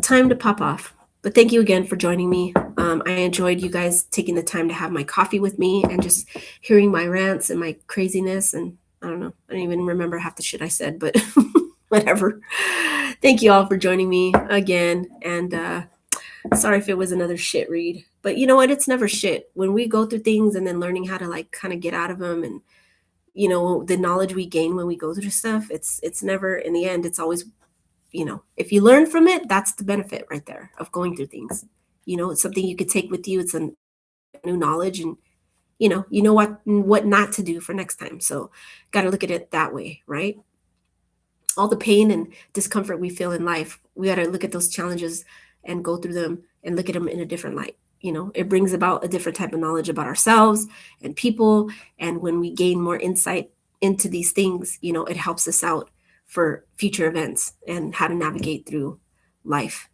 Time to pop off. But thank you again for joining me. I enjoyed you guys taking the time to have my coffee with me and just hearing my rants and my craziness. And I don't know, I don't even remember half the shit I said, but whatever. Thank you all for joining me again. And sorry if it was another shit read. But you know what? It's never shit. When we go through things and then learning how to like kind of get out of them and the knowledge we gain when we go through stuff, it's never, in the end, it's always, if you learn from it, that's the benefit right there of going through things. It's something you could take with you. It's a new knowledge, and you know what not to do for next time. So got to look at it that way, right? All the pain and discomfort we feel in life, we got to look at those challenges and go through them and look at them in a different light. It brings about a different type of knowledge about ourselves and people. And when we gain more insight into these things, it helps us out for future events and how to navigate through life.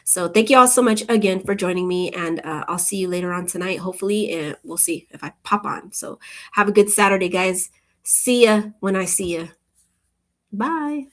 So thank you all so much again for joining me. And I'll see you later on tonight, hopefully. And we'll see if I pop on. So have a good Saturday, guys. See ya when I see ya. Bye.